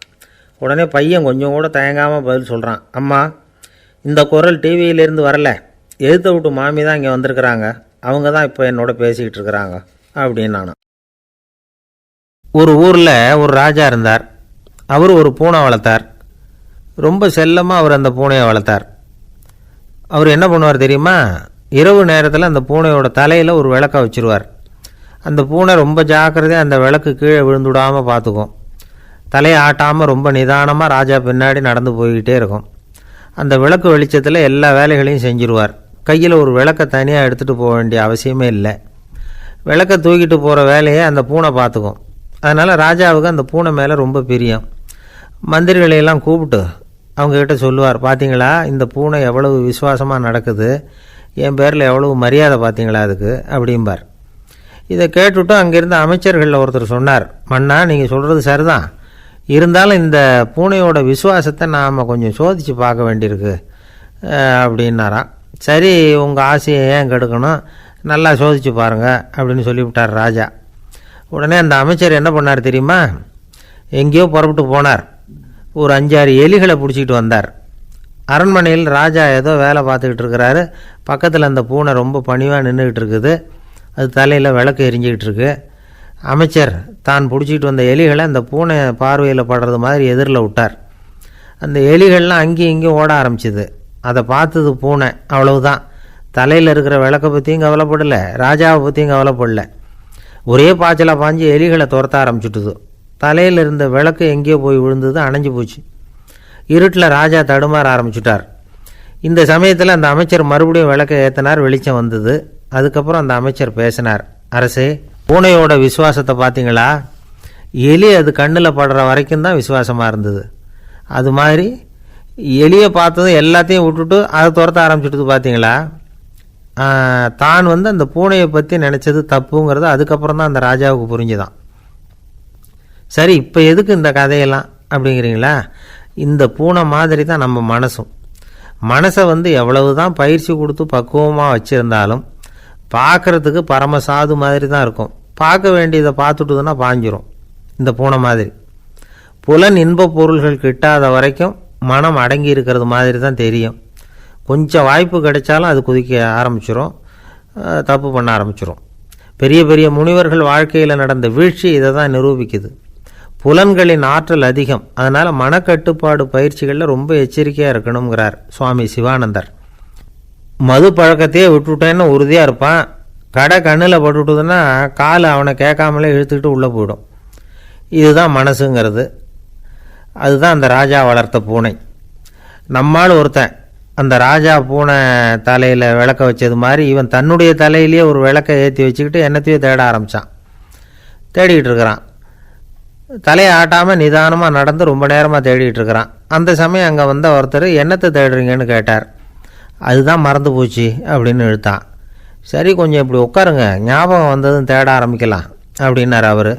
உடனே பையன் கொஞ்சம் கூட தயங்காமல் பதில் சொல்கிறான், அம்மா இந்த குரல் டிவியிலேருந்து வரல, எழுத்த விட்டு மாமி தான் இங்கே வந்திருக்கிறாங்க, அவங்க தான் இப்போ என்னோட பேசிக்கிட்டு இருக்கிறாங்க அப்படின்னு நான். ஒரு ஊரில் ஒரு ராஜா இருந்தார். அவர் ஒரு பூனை வளர்த்தார். ரொம்ப செல்லமாக அவர் அந்த பூனையை வளர்த்தார். அவர் என்ன பண்ணுவார் தெரியுமா? இரவு நேரத்தில் அந்த பூனையோட தலையில் ஒரு விளக்கை வச்சுருவார். அந்த பூனை ரொம்ப ஜாக்கிரதையாக அந்த விளக்கு கீழே விழுந்துடாமல் பார்த்துக்கும். தலையை ஆட்டாமல் ரொம்ப நிதானமாக ராஜா பின்னாடி நடந்து போய்கிட்டே இருக்கும். அந்த விளக்கு வெளிச்சத்தில் எல்லா வேலைகளையும் செஞ்சுருவார். கையில் ஒரு விளக்கை தனியாக எடுத்துகிட்டு போக வேண்டிய அவசியமே இல்லை. விளக்கை தூக்கிட்டு போகிற வேலையை அந்த பூனை பார்த்துக்கும். அதனால் ராஜாவுக்கு அந்த பூனை மேலே ரொம்ப பிரியம். மந்திரிகளையெல்லாம் கூப்பிட்டு அவங்கக்கிட்ட சொல்லுவார், பார்த்தீங்களா இந்த பூனை எவ்வளவு விசுவாசமாக நடக்குது, என் பேரில் எவ்வளவு மரியாதை பார்த்தீங்களா அதுக்கு அப்படிம்பார். இதை கேட்டுவிட்டு அங்கேருந்து அமைச்சர்களில் ஒருத்தர் சொன்னார், மன்னா நீங்கள் சொல்கிறது சரிதான், இருந்தாலும் இந்த பூனையோட விசுவாசத்தை நாம் கொஞ்சம் சோதித்து பார்க்க வேண்டியிருக்கு அப்படின்னாராம். சரி, உங்கள் ஆசையை ஏன் கெடுக்கணும், நல்லா சோதித்து பாருங்கள் அப்படின்னு சொல்லிவிட்டார் ராஜா. உடனே அந்த அமைச்சர் என்ன பண்ணார் தெரியுமா? எங்கேயோ புறப்பட்டு போனார். ஒரு 5-6 எலிகளை பிடிச்சிக்கிட்டு வந்தார். அரண்மனையில் ராஜா ஏதோ வேலை பார்த்துக்கிட்டு இருக்கிறாரு. பக்கத்தில் அந்த பூனை ரொம்ப பணிவாக நின்றுக்கிட்டு இருக்குது. அது தலையில் விளக்கு எரிஞ்சிக்கிட்டு இருக்கு. அமைச்சர் தான் பிடிச்சிக்கிட்டு வந்த எலிகளை அந்த பூனை பார்வையில் படுறது மாதிரி எதிரில் விட்டார். அந்த எலிகள்லாம் அங்கேயும் இங்கேயும் ஓட ஆரம்பிச்சிது. அதை பார்த்தது பூனை. அவ்வளவுதான். தலையில் இருக்கிற விளக்கை பற்றியும் கவலைப்படலை, ராஜாவை பற்றியும் கவலைப்படலை. ஒரே பாய்ச்சலாக பாஞ்சு எலிகளை துரத்த ஆரம்பிச்சுட்டுது. தலையில் இருந்த விளக்கு எங்கேயோ போய் விழுந்தது, அணைஞ்சு போச்சு. இருட்டில் ராஜா தடுமாற ஆரம்பிச்சுட்டார். இந்த சமயத்தில் அந்த அமைச்சர் மறுபடியும் விளக்கை ஏற்றினார். வெளிச்சம் வந்தது. அதுக்கப்புறம் அந்த அமைச்சர் பேசினார். அரசே, பூனையோட விசுவாசத்தை பார்த்தீங்களா? எலி அது கண்ணில் படுற வரைக்கும் தான் விசுவாசமாக இருந்தது. அது மாதிரி எலியை பார்த்ததும் எல்லாத்தையும் விட்டுட்டு அதை துரத்த ஆரம்பிச்சுட்டு பார்த்தீங்களா? தான் அந்த பூனையை பற்றி நினச்சது தப்புங்கிறது அதுக்கப்புறம் தான் அந்த ராஜாவுக்கு புரிஞ்சுதான். சரி, இப்போ எதுக்கு இந்த கதையெல்லாம் அப்படிங்கிறீங்களா? இந்த பூனை மாதிரி தான் நம்ம மனசும். மனசை எவ்வளவு தான் பயிற்சி கொடுத்து பக்குவமாக வச்சுருந்தாலும் பார்க்குறதுக்கு பரமசாது மாதிரி தான் இருக்கும். பார்க்க வேண்டியதை பார்த்துட்டுதுன்னா பாஞ்சிரும். இந்த பூனை மாதிரி புலன் இன்ப பொருள்கள் கிட்டாத வரைக்கும் மனம் அடங்கி இருக்கிறது மாதிரி தான் தெரியும். கொஞ்சம் வாய்ப்பு கிடைச்சாலும் அது குதிக்க ஆரம்பிச்சிரும், தப்பு பண்ண ஆரம்பிச்சிரும். பெரிய பெரிய முனிவர்கள் வாழ்க்கையில் நடந்த வீழ்ச்சி இதை தான் நிரூபிக்குது. புலன்களின் ஆற்றல் அதிகம். அதனால் மனக்கட்டுப்பாடு பயிற்சிகளில் ரொம்ப எச்சரிக்கையாக இருக்கணுங்கிறார் சுவாமி சிவானந்தர். மது பழக்கத்தையே விட்டுவிட்டேன்னு உறுதியாக இருப்பான். கடை கண்ணில் பட்டுவிட்டதுன்னா கால் அவனை கேட்காமலே இழுத்துக்கிட்டு உள்ளே போயிடும். இதுதான் மனசுங்கிறது. அதுதான் அந்த ராஜா வளர்த்த பூனை. நம்மால் ஒருத்தன் அந்த ராஜா பூனை தலையில் விளக்க வச்சது மாதிரி இவன் தன்னுடைய தலையிலேயே ஒரு விளக்கை ஏற்றி வச்சுக்கிட்டு என்னத்தையும் தேட ஆரம்பித்தான். தேடிக்கிட்டு இருக்கிறான். தலையை ஆட்டாமல் நிதானமாக நடந்து ரொம்ப நேரமாக தேடிகிட்டு இருக்கிறான். அந்த சமயம் அங்கே வந்த ஒருத்தர், என்னத்தை தேடுறீங்கன்னு கேட்டார். அதுதான் மறந்து போச்சு அப்படின்னு இழுத்தான். சரி, கொஞ்சம் இப்படி உட்காருங்க, ஞாபகம் வந்ததும் தேட ஆரம்பிக்கலாம் அப்படின்னார் அவர்.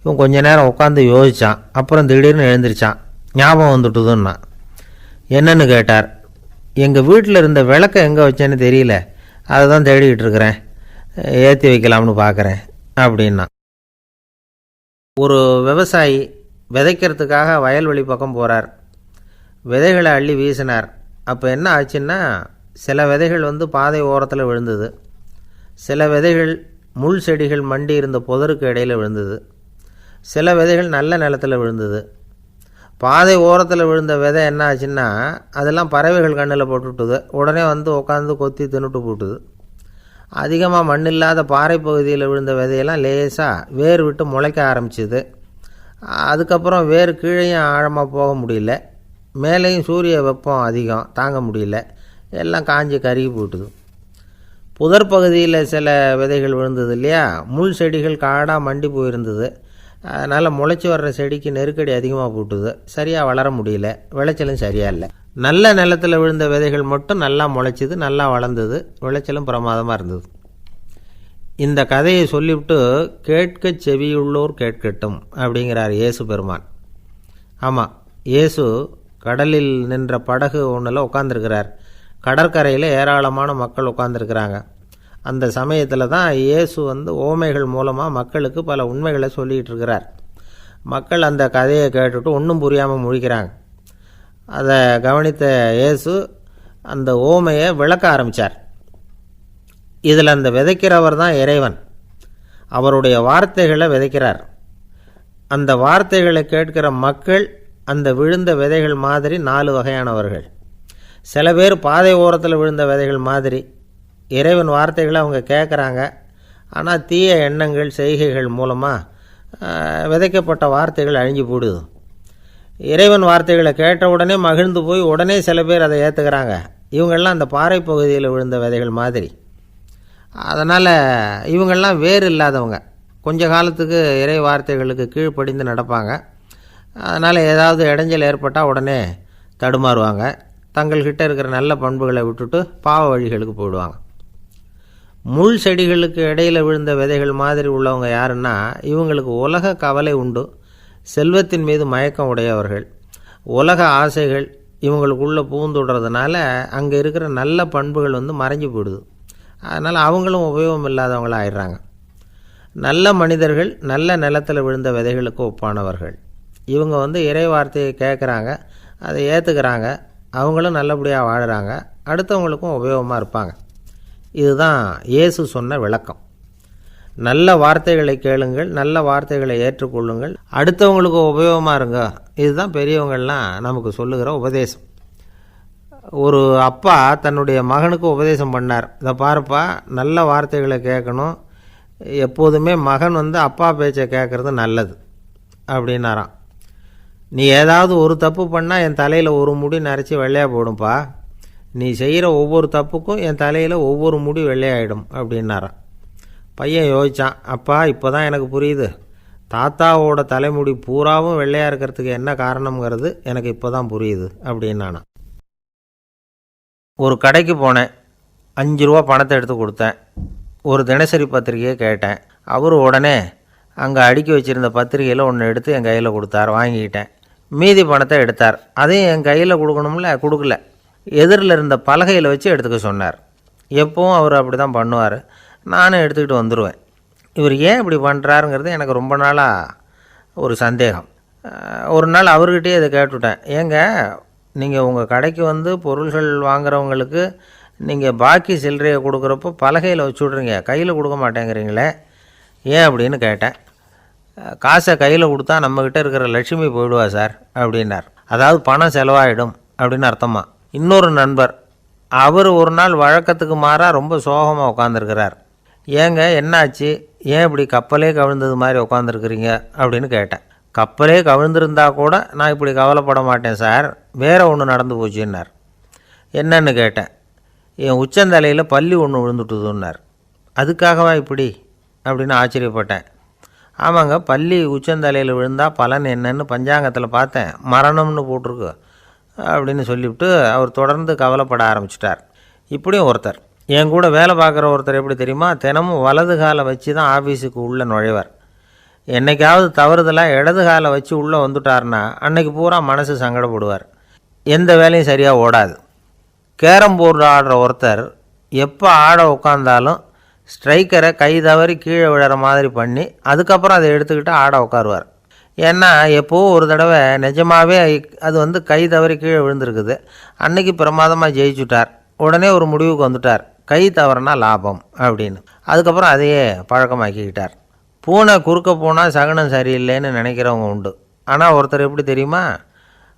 இவன் கொஞ்ச நேரம் உட்காந்து யோசித்தான். அப்புறம் திடீர்னு எழுந்திரிச்சான். ஞாபகம் வந்துட்டுதுன்னா. என்னன்னு கேட்டார். எங்கள் வீட்டில் இருந்த விளக்கை எங்கே வச்சேன்னு தெரியல, அதை தான் தேடிக்கிட்டு இருக்கிறேன், ஏற்றி வைக்கலாம்னு பார்க்குறேன் அப்படின்னா. ஒரு விவசாயி விதைக்கிறதுக்காக வயல்வெளி பக்கம் போகிறார். விதைகளை அள்ளி வீசினார். அப்போ என்ன ஆச்சுன்னா, சில விதைகள் பாதை ஓரத்தில் விழுந்தது. சில விதைகள் முள் செடிகள் மண்டி இருந்த புதருக்கு இடையில் விழுந்தது. சில விதைகள் நல்ல நிலத்தில் விழுந்தது. பாதை ஓரத்தில் விழுந்த விதை என்ன ஆச்சுன்னா, அதெல்லாம் பறவைகள் கண்ணில் போட்டுவிட்டுது. உடனே உட்காந்து கொத்தி தின்னுட்டு போட்டுது. அதிகமாக மண் இல்லாத பாறை பகுதியில் விழுந்த விதையெல்லாம் லேசாக வேர் விட்டு முளைக்க ஆரம்பிச்சிது. அதுக்கப்புறம் வேர் கீழேயும் ஆழமாக போக முடியல, மேலேயும் சூரிய வெப்பம் அதிகம் தாங்க முடியல, எல்லாம் காஞ்சி கருகி போட்டுது. புதர் பகுதியில் சில விதைகள் விழுந்தது இல்லையா, முள் செடிகள் காடாக மண்டி போயிருந்தது. அதனால் முளைச்சி வர்ற செடிக்கு நெருக்கடி அதிகமாக போட்டுது, சரியாக வளர முடியல, விளைச்சலும் சரியாக இல்லை. நல்ல நிலத்தில் விழுந்த விதைகள் மட்டும் நல்லா முளைச்சிது, நல்லா வளர்ந்தது, விளைச்சலும் பிரமாதமாக இருந்தது. இந்த கதையை சொல்லிவிட்டு கேட்க செவியுள்ளோர் கேட்கட்டும் அப்படிங்கிறார் இயேசு பெருமான். ஆமாம், இயேசு கடலில் நின்ற படகு ஒன்றில் உட்காந்துருக்கிறார். கடற்கரையில் ஏராளமான மக்கள் உட்காந்துருக்கிறாங்க. அந்த சமயத்தில் தான் இயேசு ஓமைகள் மூலமாக மக்களுக்கு பல உண்மைகளை சொல்லிகிட்டு இருக்கிறார். மக்கள் அந்த கதையை கேட்டுட்டு ஒன்றும் புரியாமல் முழிக்கிறாங்க. அதை கவனித்த இயேசு அந்த ஓமையை விளக்க ஆரம்பித்தார். இதில் அந்த விதைக்கிறவர் தான் இறைவன். அவருடைய வார்த்தைகளை விதைக்கிறார். அந்த வார்த்தைகளை கேட்கிற மக்கள் அந்த விழுந்த விதைகள் மாதிரி 4 வகையானவர்கள். சில பேர் பாதை ஓரத்தில் விழுந்த விதைகள் மாதிரி. இறைவன் வார்த்தைகளை அவங்க கேட்குறாங்க, ஆனால் தீய எண்ணங்கள் செய்கைகள் மூலமாக விதைக்கப்பட்ட வார்த்தைகள் அழிஞ்சு போடுது. இறைவன் வார்த்தைகளை கேட்ட உடனே மகிழ்ந்து போய் உடனே சில பேர் அதை ஏற்றுக்கிறாங்க. இவங்கெல்லாம் அந்த பாறை பகுதியில் விழுந்த விதைகள் மாதிரி. அதனால் இவங்கெல்லாம் வேறு இல்லாதவங்க. கொஞ்ச காலத்துக்கு இறை வார்த்தைகளுக்கு கீழ்ப்படிந்து நடப்பாங்க. அதனால் ஏதாவது இடைஞ்சல் ஏற்பட்டால் உடனே தடுமாறுவாங்க. தங்கள்கிட்ட இருக்கிற நல்ல பண்புகளை விட்டுட்டு பாவ வழிகளுக்கு போயிடுவாங்க. முள் செடிகளுக்கு இடையில் விழுந்த விதைகள் மாதிரி உள்ளவங்க யாருன்னா, இவங்களுக்கு உலக கவலை உண்டு, செல்வத்தின் மீது மயக்கம் உடையவர்கள். உலக ஆசைகள் இவங்களுக்குள்ளே பூந்துடுறதுனால அங்கே இருக்கிற நல்ல பண்புகள் மறைஞ்சு போயிடுது. அதனால் அவங்களும் உபயோகம் இல்லாதவங்களாக ஆயிடுறாங்க. நல்ல மனிதர்கள் நல்ல நிலத்தில் விழுந்த விதைகளுக்கு ஒப்பானவர்கள். இவங்க இறை வார்த்தையை கேட்குறாங்க, அதை ஏற்றுக்கிறாங்க, அவங்களும் நல்லபடியாக வாழுறாங்க, அடுத்தவங்களுக்கும் உபயோகமாக இருப்பாங்க. இதுதான் இயேசு சொன்ன விளக்கம். நல்ல வார்த்தைகளை கேளுங்கள், நல்ல வார்த்தைகளை ஏற்றுக்கொள்ளுங்கள், அடுத்தவங்களுக்கு உபயோகமாக இருங்க. இதுதான் பெரியவங்கள்லாம் நமக்கு சொல்லுகிற உபதேசம். ஒரு அப்பா தன்னுடைய மகனுக்கு உபதேசம் பண்ணார். இதை பாருப்பா, நல்ல வார்த்தைகளை கேட்கணும், எப்போதுமே மகன் அப்பா பேச்சை கேட்குறது நல்லது அப்படின்னாராம். நீ ஏதாவது ஒரு தப்பு பண்ணால் என் தலையில் ஒரு முடி நரைச்சி வெள்ளையாக போடும்பா, நீ செய்கிற ஒவ்வொரு தப்புக்கும் என் தலையில் ஒவ்வொரு முடி வெள்ளையாயிடும் அப்படின்னாராம். பையன் யோசித்தான், அப்பா இப்போ தான் எனக்கு புரியுது, தாத்தாவோட தலைமுடி பூராவும் வெள்ளையாக இருக்கிறதுக்கு என்ன காரணங்கிறது எனக்கு இப்போ தான் புரியுது அப்படின்னானா. ஒரு கடைக்கு போனேன், 5 ரூபா பணத்தை எடுத்து கொடுத்தேன். ஒரு தினசரி பத்திரிகையை கேட்டேன். அவர் உடனே அங்கே அடுக்கி வச்சுருந்த பத்திரிகையில் ஒன்று எடுத்து என் கையில் கொடுத்தார், வாங்கிக்கிட்டேன். மீதி பணத்தை எடுத்தார், அதையும் என் கையில் கொடுக்கணும்ல, கொடுக்கல. எதிரில் இருந்த பலகையில் வச்சு எடுத்துக்க சொன்னார். எப்பவும் அவர் அப்படி தான் பண்ணுவார், நானும் எடுத்துக்கிட்டு வந்துடுவேன். இவர் ஏன் இப்படி பண்ணுறாருங்கிறது எனக்கு ரொம்ப நாளாக ஒரு சந்தேகம். ஒரு நாள் அவர்கிட்டயே இதை கேட்டுவிட்டேன், ஏங்க நீங்கள் உங்கள் கடைக்கு பொருள்கள் வாங்குறவங்களுக்கு நீங்கள் பாக்கி சில்லறையை கொடுக்குறப்போ பலகையில் வச்சு விட்றீங்க, கையில் கொடுக்க மாட்டேங்கிறீங்களே, ஏன் அப்படின்னு கேட்டேன். காசை கையில் கொடுத்தா நம்மக்கிட்ட இருக்கிற லட்சுமி போயிடுவா சார் அப்படின்னார். அதாவது பணம் செலவாயிடும் அப்படின்னு அர்த்தமா. இன்னொரு நண்பர், அவர் ஒரு நாள் வழக்கத்துக்கு மாறாக ரொம்ப சோகமாக உட்காந்துருக்கிறார். ஏங்க என்னாச்சு, ஏன் இப்படி கப்பலே கவிழ்ந்தது மாதிரி உட்காந்துருக்குறீங்க அப்படின்னு கேட்டேன். கப்பலே கவிழ்ந்திருந்தா கூட நான் இப்படி கவலைப்பட மாட்டேன் சார், வேறு ஒன்று நடந்து போச்சுன்னார். என்னன்னு கேட்டேன். என் உச்சந்தலையில் பல்லி ஒன்று விழுந்துட்டுதுன்னார். அதுக்காகவா இப்படி அப்படின்னு ஆச்சரியப்பட்டேன். ஆமாங்க, பல்லி உச்சந்தலையில் விழுந்தால் பலன் என்னன்னு பஞ்சாங்கத்தில் பார்த்தேன், மரணம்னு போட்டிருக்கு அப்படின்னு சொல்லிவிட்டு அவர் தொடர்ந்து கவலைப்பட ஆரம்பிச்சிட்டார். இப்படியும் ஒருத்தர், என் கூட வேலை பார்க்குற ஒருத்தர் எப்படி தெரியுமா, தினமும் வலது காலை வச்சு தான் ஆஃபீஸுக்கு உள்ளே நுழைவார். என்றைக்காவது தவறுதலாக இடது காலை வச்சு உள்ளே வந்துட்டார்னா அன்னைக்கு பூரா மனசு சங்கடப்படுவார், எந்த வேலையும் சரியாக ஓடாது. கேரம் போர்டு ஆடுற ஒருத்தர் எப்போ ஆட உட்காந்தாலும் ஸ்ட்ரைக்கரை கை தவறி கீழே விழுற மாதிரி பண்ணி அதுக்கப்புறம் அதை எடுத்துக்கிட்டு ஆட உட்காருவார். ஏன்னா எப்போவும் ஒரு தடவை நிஜமாகவே அது கை தவறி கீழே விழுந்திருக்குது, அன்னைக்கு பிரமாதமாக ஜெயிச்சுட்டார். உடனே ஒரு முடிவுக்கு வந்துட்டார், கை தவறுனா லாபம் அப்படின்னு. அதுக்கப்புறம் அதையே பழக்கமாக்கிக்கிட்டார். பூனை குறுக்க போனால் சகனம் சரியில்லைன்னு நினைக்கிறவங்க உண்டு. ஆனால் ஒருத்தர் எப்படி தெரியுமா,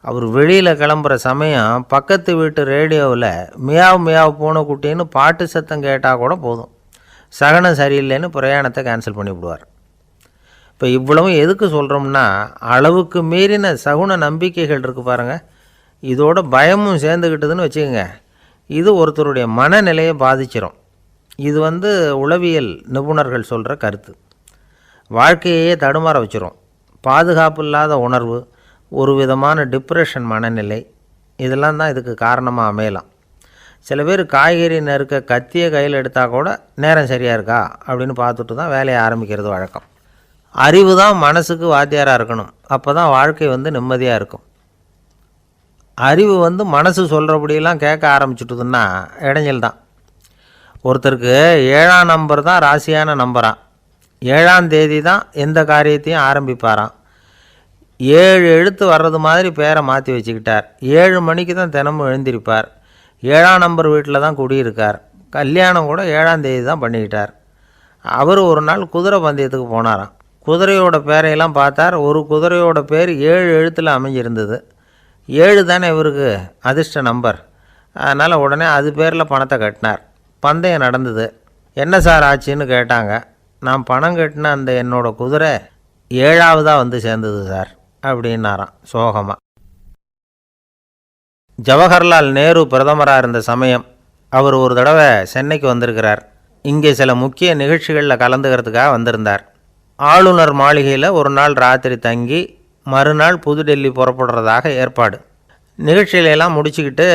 அவர் வெளியில் கிளம்புற சமயம் பக்கத்து வீட்டு ரேடியோவில் மியாவ் மியாவ் பூனை குட்டின்னு பாட்டு சத்தம் கேட்டால் கூட போதும், சகனம் சரியில்லைன்னு பிரயாணத்தை கேன்சல் பண்ணிவிடுவார். இப்போ இவ்வளவும் எதுக்கு சொல்கிறோம்னா, அளவுக்கு மீறின சகுன நம்பிக்கைகள் இருக்குது பாருங்கள், இதோட பயமும் சேர்ந்துக்கிட்டதுன்னு வச்சுக்கோங்க, இது ஒருத்தருடைய மனநிலையை பாதிச்சிடும். இது உளவியல் நிபுணர்கள் சொல்கிற கருத்து. வாழ்க்கையே தடுமாற வச்சிரும். பாதுகாப்பு இல்லாத உணர்வு, ஒரு விதமான டிப்ரெஷன் மனநிலை, இதெல்லாம் தான் இதுக்கு காரணமாக அமையலாம். சில பேர் காய்கறி நறுக்க கத்தியை கையில் எடுத்தால் கூட நேரம் சரியாக இருக்கா அப்படின்னு பார்த்துட்டு தான் வேலையை ஆரம்பிக்கிறது வழக்கம். அறிவு தான் மனசுக்கு வாத்தியாராக இருக்கணும், அப்போ தான் வாழ்க்கை நிம்மதியாக இருக்கும். அறிவு மனசு சொல்கிறபடியெல்லாம் கேட்க ஆரம்பிச்சுட்டுதுன்னா இடைஞ்சல் தான். ஒருத்தருக்கு 7ஆம் நம்பர் தான் ராசியான நம்பரான், 7ஆம் தேதி தான் எந்த காரியத்தையும் ஆரம்பிப்பாராம். 7 எழுத்து வர்றது மாதிரி பேரை மாற்றி வச்சுக்கிட்டார். 7 மணிக்கு தான் தினமும் எழுந்திருப்பார். 7ஆம் நம்பர் வீட்டில் தான் குடியிருக்கார். கல்யாணம் கூட 7ஆம் தேதி தான் பண்ணிக்கிட்டார். அவர் ஒரு நாள் குதிரை பந்தயத்துக்கு போனாராம். குதிரையோட பேரையெல்லாம் பார்த்தார். ஒரு குதிரையோட பேர் 7 எழுத்தில் அமைஞ்சிருந்தது. 7 தானே இவருக்கு அதிர்ஷ்ட நம்பர், அதனால் உடனே அது பேரில் பணத்தை கட்டினார். பந்தயம் நடந்தது. என்ன சார் ஆச்சுன்னு கேட்டாங்க. நான் பணம் கட்டின அந்த என்னோட குதிரை 7ஆவதாக சேர்ந்தது சார் அப்படின்னாராம் சோகமாக. ஜவஹர்லால் நேரு பிரதமராக இருந்த சமயம் அவர் ஒரு தடவை சென்னைக்கு வந்திருக்கிறார். இங்கே சில முக்கிய நிகழ்ச்சிகளில் கலந்துக்கிறதுக்காக வந்திருந்தார். ஆளுநர் மாளிகையில் ஒரு நாள் ராத்திரி தங்கி மறுநாள் புதுடெல்லி புறப்படுறதாக ஏற்பாடு. நிகழ்ச்சியிலெல்லாம் முடிச்சுக்கிட்டு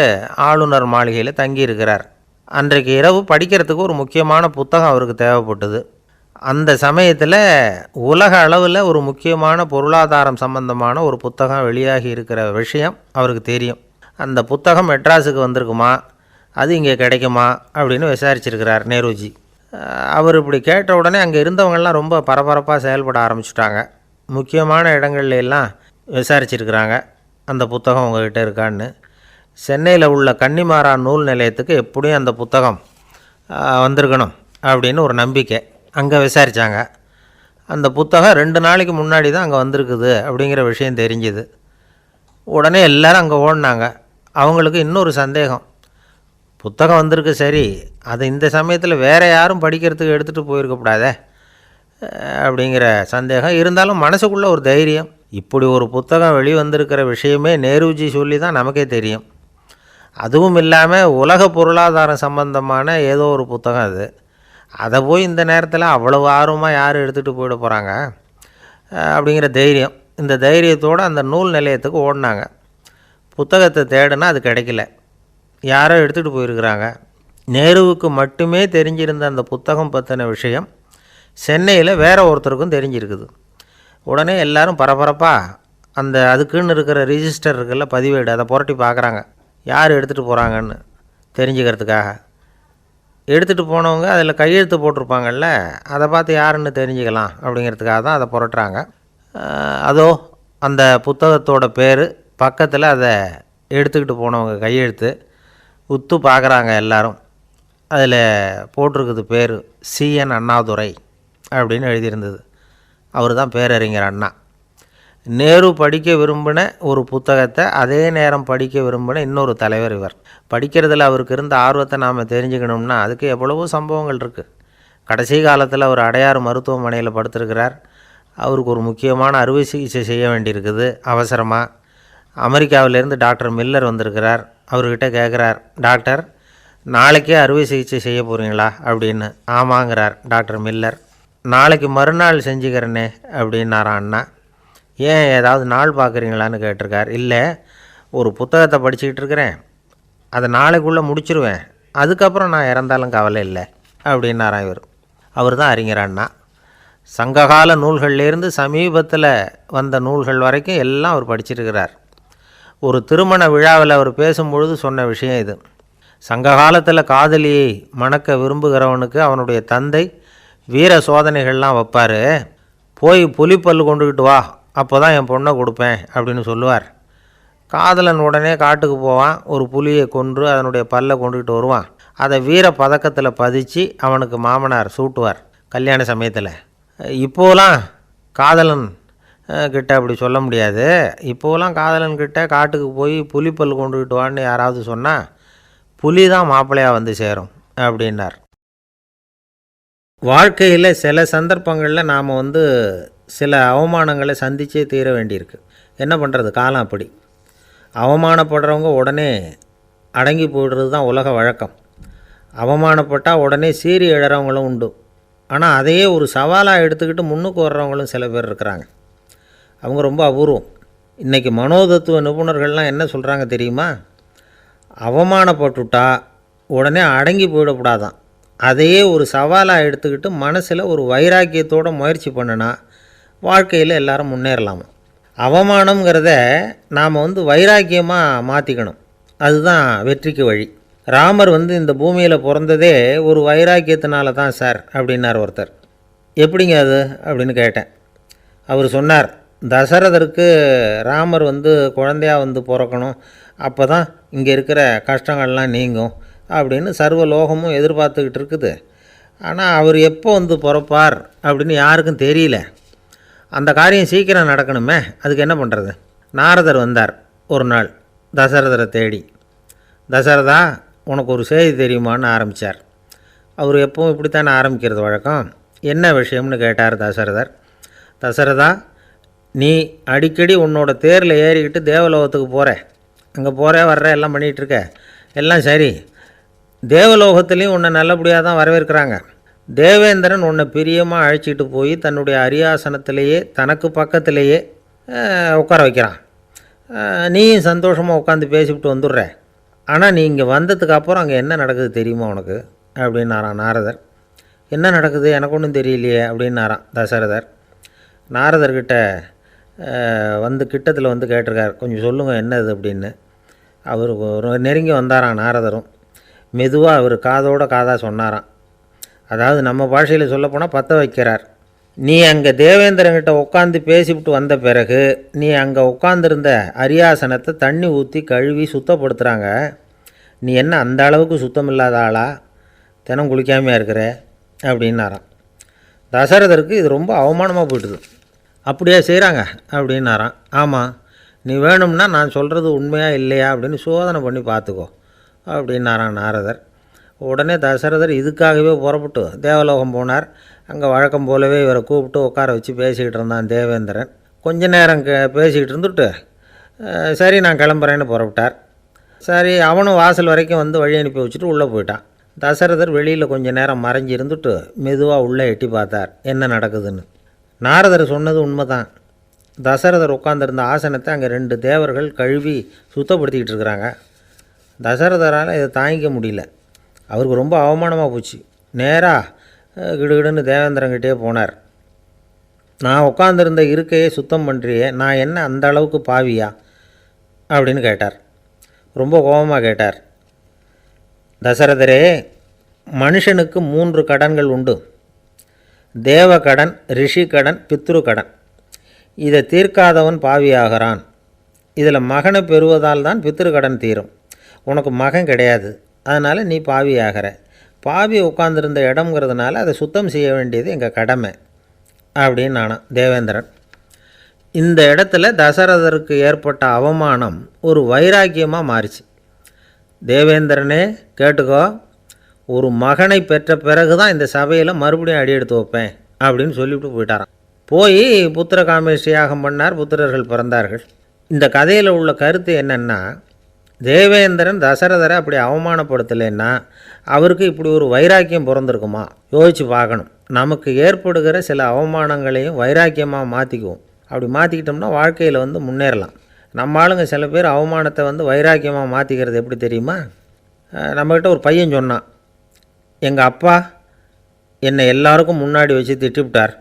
ஆளுநர் மாளிகையில் தங்கியிருக்கிறார். அன்றைக்கு இரவு படிக்கிறதுக்கு ஒரு முக்கியமான புத்தகம் அவருக்கு தேவைப்பட்டது. அந்த சமயத்தில் உலக அளவில் ஒரு முக்கியமான பொருளாதாரம் சம்பந்தமான ஒரு புத்தகம் வெளியாகி இருக்கிற விஷயம் அவருக்கு தெரியும். அந்த புத்தகம் மெட்ராஸுக்கு வந்திருக்குமா, அது இங்கே கிடைக்குமா அப்படின்னு விசாரிச்சிருக்கிறார் நேருஜி. அவர் இப்படி கேட்ட உடனே அங்கே இருந்தவங்கள்லாம் ரொம்ப பரபரப்பாக செயல்பட ஆரம்பிச்சிட்டாங்க. முக்கியமான இடங்கள்ல எல்லாம் விசாரிச்சிருக்கிறாங்க அந்த புத்தகம் உங்கள்கிட்ட இருக்கான்னு. சென்னையில் உள்ள கன்னிமாரா நூல் நிலையத்துக்கு எப்படியும் அந்த புத்தகம் வந்திருக்கணும் அப்படின்னு ஒரு நம்பிக்கை. அங்கே விசாரித்தாங்க. அந்த புத்தகம் 2 நாளைக்கு முன்னாடி தான் அங்கே வந்திருக்குது அப்படிங்கிற விஷயம் தெரிஞ்சுது. உடனே எல்லோரும் அங்கே ஓடினாங்க. அவங்களுக்கு இன்னொரு சந்தேகம், புத்தகம் வந்திருக்கு சரி, அது இந்த சமயத்தில் வேறு யாரும் படிக்கிறதுக்கு எடுத்துகிட்டு போயிருக்கக்கூடாதே அப்படிங்கிற சந்தேகம் இருந்தாலும் மனசுக்குள்ளே ஒரு தைரியம். இப்படி ஒரு புத்தகம் வெளிவந்திருக்கிற விஷயமே நேருஜி சொல்லி தான் நமக்கே தெரியும். அதுவும் இல்லாமல் உலக பொருளாதாரம் சம்பந்தமான ஏதோ ஒரு புத்தகம் அது. அதை போய் இந்த நேரத்தில் அவ்வளவு ஆர்வமாக யார் எடுத்துகிட்டு போயிட போகிறாங்க அப்படிங்கிற தைரியம். இந்த தைரியத்தோடு அந்த நூல் நிலையத்துக்கு ஓடினாங்க. புத்தகத்தை தேடினா அது கிடைக்கல. யாரோ எடுத்துகிட்டு போயிருக்கிறாங்க. நேருவுக்கு மட்டுமே தெரிஞ்சிருந்த அந்த புத்தகம் பற்றின விஷயம் சென்னையில் வேறு ஒருத்தருக்கும் தெரிஞ்சிருக்குது. உடனே எல்லோரும் பரபரப்பாக அதுக்குன்னு இருக்கிற ரிஜிஸ்டர் இருக்குல்ல, பதிவேடு, அதை புரட்டி பார்க்குறாங்க யார் எடுத்துகிட்டு போகிறாங்கன்னு தெரிஞ்சுக்கிறதுக்காக. எடுத்துகிட்டு போனவங்க அதில் கையெழுத்து போட்டிருப்பாங்கல்ல, அதை பார்த்து யாருன்னு தெரிஞ்சுக்கலாம் அப்படிங்கிறதுக்காக தான் அதை புரட்டுறாங்க. அதோ அந்த புத்தகத்தோட பேர் பக்கத்தில் அதை எடுத்துக்கிட்டு போனவங்க கையெழுத்து உத்து பார்க்குறாங்க எல்லோரும். அதில் போட்டிருக்குது பேர் CN அண்ணாதுரை அப்படின்னு எழுதியிருந்தது. அவர் தான் பேரறிஞர் அண்ணா. நேரு படிக்க விரும்பின ஒரு புத்தகத்தை அதே நேரம் படிக்க விரும்பின இன்னொரு தலைவர் இவர். படிக்கிறதுல அவருக்கு இருந்த ஆர்வத்தை நாம் தெரிஞ்சுக்கணும்னா அதுக்கு எவ்வளவோ சம்பவங்கள் இருக்குது. கடைசி காலத்தில் அவர் அடையாறு மருத்துவமனையில் படுத்திருக்கிறார். அவருக்கு ஒரு முக்கியமான அறுவை சிகிச்சை செய்ய வேண்டியிருக்குது அவசரமாக. அமெரிக்காவிலேருந்து டாக்டர் மில்லர் வந்திருக்கிறார். அவர்கிட்ட கேட்குறார், டாக்டர் நாளைக்கே அறுவை சிகிச்சை செய்ய போகிறீங்களா அப்படின்னு. ஆமாங்கிறார் டாக்டர் மில்லர். நாளைக்கு மறுநாள் செஞ்சுக்கிறேனே அப்படின்னாரான் அண்ணா. ஏன் ஏதாவது நாள் பார்க்குறீங்களான்னு கேட்டிருக்கார். இல்லை, ஒரு புத்தகத்தை படிச்சுக்கிட்டு இருக்கிறேன், அதை நாளைக்குள்ளே முடிச்சிருவேன், அதுக்கப்புறம் நான் இறந்தாலும் கவலை இல்லை அப்படின்னாரான் இவர். அவர் தான் அறிஞர் அண்ணா. சங்ககால நூல்கள்லேருந்து சமீபத்தில் வந்த நூல்கள் வரைக்கும் எல்லாம் அவர் படிச்சிருக்கிறார். ஒரு திருமண விழாவில் அவர் பேசும்பொழுது சொன்ன விஷயம் இது. சங்க காலத்தில் காதலியை மணக்க விரும்புகிறவனுக்கு அவனுடைய தந்தை வீர சோதனைகள்லாம் வைப்பார். போய் புலிப்பல் கொண்டுக்கிட்டு வா, அப்போ தான் என் பொண்ணை கொடுப்பேன் அப்படின்னு சொல்லுவார். காதலன் உடனே காட்டுக்கு போவான், ஒரு புலியை கொன்று அதனுடைய பல்லை கொண்டுக்கிட்டு வருவான். அதை வீர பதக்கத்தில் பதித்து அவனுக்கு மாமனார் சூட்டுவார் கல்யாண சமயத்தில். இப்போலாம் காதலன் கிட்ட அப்படி சொல்ல முடியாது. இப்போலாம் காதலன்கிட்ட காட்டுக்கு போய் புலிப்பல் கொண்டுக்கிட்டு வான்னு யாராவது சொன்னால் புலி தான் மாப்பிள்ளையாக வந்து சேரும் அப்படின்னார். வாழ்க்கையில் சில சந்தர்ப்பங்களில் நாம் சில அவமானங்களை சந்தித்தே தீர வேண்டியிருக்கு. என்ன பண்ணுறது, காலம் அப்படி. அவமானப்படுறவங்க உடனே அடங்கி போய்டுறது தான் உலக வழக்கம். அவமானப்பட்டால் உடனே சீறி எழறவங்களும் உண்டு. ஆனால் அதையே ஒரு சவாலாக எடுத்துக்கிட்டு முன்னுக்கு வர்றவங்களும் சில பேர் இருக்கிறாங்க. அவங்க ரொம்ப அபூர்வம். இன்றைக்கி மனோதத்துவ நிபுணர்கள்லாம் என்ன சொல்கிறாங்க தெரியுமா? அவமானப்பட்டுட்டா உடனே அடங்கி போயிடக்கூடாதான், அதையே ஒரு சவாலாக எடுத்துக்கிட்டு மனசில் ஒரு வைராக்கியத்தோடு முயற்சி பண்ணினா வாழ்க்கையில் எல்லாரும் முன்னேறலாமா. அவமானங்கிறத நாம் வைராக்கியமாக மாற்றிக்கணும். அதுதான் வெற்றிக்கு வழி. ராமர் இந்த பூமியில் பிறந்ததே ஒரு வைராக்கியத்தினால தான் சார் அப்படின்னார் ஒருத்தர். எப்படிங்க அது அப்படின்னு கேட்டேன். அவர் சொன்னார், தசரதருக்கு ராமர் குழந்தையாக பிறக்கணும், அப்போ தான் இங்கே இருக்கிற கஷ்டங்கள்லாம் நீங்கும் அப்படின்னு சர்வ லோகமும் எதிர்பார்த்துக்கிட்டு இருக்குது. ஆனால் அவர் எப்போ பிறப்பார் அப்படின்னு யாருக்கும் தெரியல. அந்த காரியம் சீக்கிரம் நடக்கணுமே, அதுக்கு என்ன பண்ணுறது? நாரதர் வந்தார் ஒரு நாள் தசரதரை தேடி. தசரதா, உனக்கு ஒரு செய்தி தெரியுமான்னு ஆரம்பித்தார். அவர் எப்பவும் இப்படித்தானே ஆரம்பிக்கிறது வழக்கம். என்ன விஷயம்னு கேட்டார் தசரதர். தசரதா, நீ அடிக்கடி உன்னோட தேரில் ஏறிக்கிட்டு தேவலோகத்துக்கு போகிற, அங்கே போகிற வர்ற எல்லாம் பண்ணிகிட்ருக்க, எல்லாம் சரி. தேவலோகத்துலேயும் உன்னை நல்லபடியாக தான் வரவேற்கிறாங்க. தேவேந்திரன் உன்னை பிரியமாக அழைச்சிட்டு போய் தன்னுடைய அரியாசனத்திலேயே தனக்கு பக்கத்திலேயே உட்கார வைக்கிறான். நீயும் சந்தோஷமாக உட்காந்து பேசிவிட்டு வந்துடுற. ஆனால் நீ இங்கே வந்ததுக்கு அப்புறம் அங்கே என்ன நடக்குது தெரியுமா உனக்கு அப்படின்னாரான் நாரதர். என்ன நடக்குது எனக்கு ஒன்றும் தெரியலையே அப்படின்னாரான் தசரதர். நாரதர்கிட்ட கிட்டத்தில் கேட்டிருக்கார், கொஞ்சம் சொல்லுங்கள் என்னது அப்படின்னு. அவர் நெருங்கி வந்தாராம் நாரதரும். மெதுவாக அவர் காதோட காதாக சொன்னாராம். அதாவது நம்ம பாஷையில் சொல்லப்போனால் பற்ற வைக்கிறார். நீ அங்கே தேவேந்திரங்கிட்ட உட்காந்து பேசிவிட்டு வந்த பிறகு நீ அங்கே உட்காந்துருந்த அரியாசனத்தை தண்ணி ஊற்றி கழுவி சுத்தப்படுத்துகிறாங்க. நீ என்ன அந்த அளவுக்கு சுத்தம் இல்லாத ஆளா, தினம் குளிக்காமையாக இருக்கிற அப்படின்னாராம். தசரதருக்கு இது ரொம்ப அவமானமாக போயிட்டுது. அப்படியே செய்கிறாங்க அப்படின்னாரான். ஆமாம், நீ வேணும்னா நான் சொல்கிறது உண்மையா இல்லையா அப்படின்னு சோதனை பண்ணி பார்த்துக்கோ அப்படின்னாரான் நாரதர். உடனே தசரதர் இதுக்காகவே புறப்பட்டு தேவலோகம் போனார். அங்கே வழக்கம் போலவே இவரை கூப்பிட்டு உட்கார வச்சு பேசிக்கிட்டு இருந்தான் தேவேந்திரன். கொஞ்ச நேரம் பேசிக்கிட்டு இருந்துட்டு சரி நான் கிளம்புறேன்னு புறப்பட்டார். சரி, அவனும் வாசல் வரைக்கும் வந்து வழி அனுப்பி வச்சுட்டு உள்ளே போயிட்டான். தசரதர் வெளியில் கொஞ்ச நேரம் மறைஞ்சி இருந்துட்டு மெதுவாக உள்ளே எட்டி பார்த்தார் என்ன நடக்குதுன்னு. நாரதர் சொன்னது உண்மைதான். தசரதர் உட்காந்துருந்த ஆசனத்தை அங்கே 2 தேவர்கள் கழுவி சுத்தப்படுத்திக்கிட்டு இருக்கிறாங்க. தசரதரால் இதை தாங்கிக்க முடியல. அவருக்கு ரொம்ப அவமானமாக போச்சு. நேராக கிடுகிடுன்னு தேவேந்திரங்கிட்டே போனார். நான் உட்காந்துருந்த இருக்கையை சுத்தம் பண்ணுறியே, நான் என்ன அந்த அளவுக்கு பாவியா அப்படின்னு கேட்டார். ரொம்ப கோபமாக கேட்டார். தசரதரே, மனுஷனுக்கு 3 கடன்கள் உண்டு. தேவ கடன், ரிஷி கடன், பித்ரு கடன். இதை தீர்க்காதவன் பாவியாகிறான். இதில் மகனை பெறுவதால் தான் பித்ரு கடன் தீரும். உனக்கு மகன் கிடையாது, அதனால் நீ பாவியாகிற. பாவி உட்கார்ந்துருந்த இடம்ங்கிறதுனால அதை சுத்தம் செய்ய வேண்டியது எங்கள் கடமை அப்படின்னு நானான் தேவேந்திரன். இந்த இடத்துல தசரதருக்கு ஏற்பட்ட அவமானம் ஒரு வைராக்கியமாக மாறிச்சு. தேவேந்திரனே கேட்டுக்கோ, ஒரு மகனை பெற்ற பிறகு தான் இந்த சபையில் மறுபடியும் அடி எடுத்து வைப்பேன் அப்படின்னு சொல்லிவிட்டு போயிட்டாரான். போய் புத்திர காமேஷ்டி யாகம் பண்ணார். புத்திரர்கள் பிறந்தார்கள். இந்த கதையில் உள்ள கருத்து என்னென்னா, தேவேந்திரன் தசரதரை அப்படி அவமானப்படுத்தலைன்னா அவருக்கு இப்படி ஒரு வைராக்கியம் பிறந்திருக்குமா யோசித்து பார்க்கணும். நமக்கு ஏற்படுகிற சில அவமானங்களையும் வைராக்கியமாக மாற்றிக்குவோம். அப்படி மாற்றிக்கிட்டோம்னா வாழ்க்கையில் வந்து முன்னேறலாம். நம்ம ஆளுங்க சில பேர் அவமானத்தை வந்து வைராக்கியமாக மாற்றிக்கிறது எப்படி தெரியுமா? நம்மக்கிட்ட ஒரு பையன் சொன்னான், எங்கள் அப்பா என்னை எல்லாருக்கும் முன்னாடி வச்சு திட்டிவிட்டார்,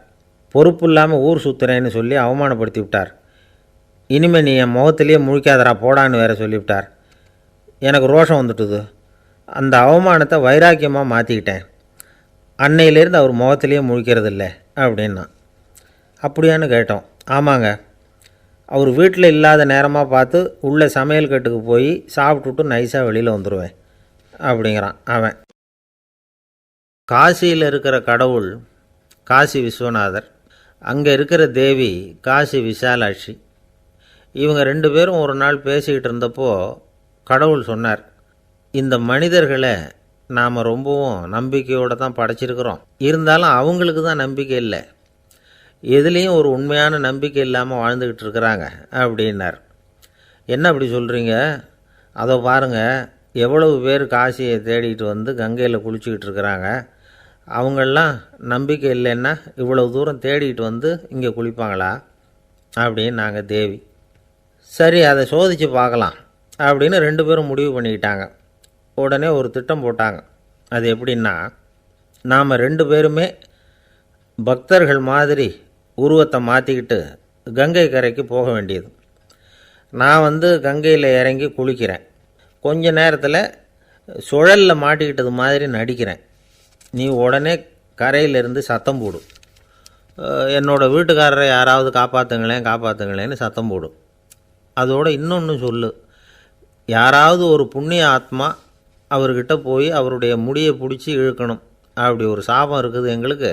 பொறுப்பு இல்லாமல் ஊர் சுற்றுறேன்னு சொல்லி அவமானப்படுத்தி விட்டார். இனிமேல் நீ என் முகத்திலேயே முழிக்காதரா போடான்னு வேறு சொல்லிவிட்டார். எனக்கு ரோஷம் வந்துட்டுது. அந்த அவமானத்தை வைராக்கியமாக மாற்றிக்கிட்டேன். அன்னையிலேருந்து அவர் முகத்திலேயே முழிக்கிறதில்ல அப்படின்னா. அப்படியான்னு கேட்டோம். ஆமாங்க, அவர் வீட்டில் இல்லாத நேரமாக பார்த்து உள்ள சமையல் கட்டுக்கு போய் சாப்பிட்டுட்டு நைஸாக வெளியில் வந்துடுவேன் அப்படிங்கிறான் அவன். காசியில் இருக்கிற கடவுள் காசி விஸ்வநாதர், அங்கே இருக்கிற தேவி காசி விசாலாட்சி. இவங்க 2 பேரும் ஒரு நாள் பேசிக்கிட்டு இருந்தப்போ கடவுள் சொன்னார், இந்த மனிதர்களை நாம் ரொம்பவும் நம்பிக்கையோடு தான் படைச்சிருக்கிறோம். இருந்தாலும் அவங்களுக்கு தான் நம்பிக்கை இல்லை, எதுலேயும் ஒரு உண்மையான நம்பிக்கை இல்லாமல் வாழ்ந்துக்கிட்டு இருக்கிறாங்க அப்படின்னார். என்ன அப்படி சொல்கிறீங்க? அதை பாருங்கள், எவ்வளவு பேர் காசியை தேடிட்டு வந்து கங்கையில் குளிச்சுக்கிட்டு இருக்கிறாங்க. அவங்களெலாம் நம்பிக்கை இல்லைன்னா இவ்வளவு தூரம் தேடிட்டு வந்து இங்கே குளிப்பாங்களா அப்படின்னு நாங்கள் தேவி. சரி, அதை சோதித்து பார்க்கலாம் அப்படின்னு 2 பேரும் முடிவு பண்ணிக்கிட்டாங்க. உடனே ஒரு திட்டம் போட்டாங்க. அது எப்படின்னா, நாம் 2 பேருமே பக்தர்கள் மாதிரி உருவத்தை மாற்றிக்கிட்டு கங்கை கரைக்கு போக வேண்டியது. நான் வந்து கங்கையில் இறங்கி குளிக்கிறேன். கொஞ்ச நேரத்தில் சுழலில் மாட்டிக்கிட்டது மாதிரி நடிக்கிறேன். நீ உடனே கரையிலிருந்து சத்தம் போடும், என்னோடய வீட்டுக்காரரை யாராவது காப்பாற்றுங்களேன்னு சத்தம் போடும். அதோடு இன்னொன்று சொல்லு, யாராவது ஒரு புண்ணிய ஆத்மா அவர்கிட்ட போய் அவருடைய முடியை பிடிச்சி இழுக்கணும். அப்படி ஒரு சாபம் இருக்குது எங்களுக்கு.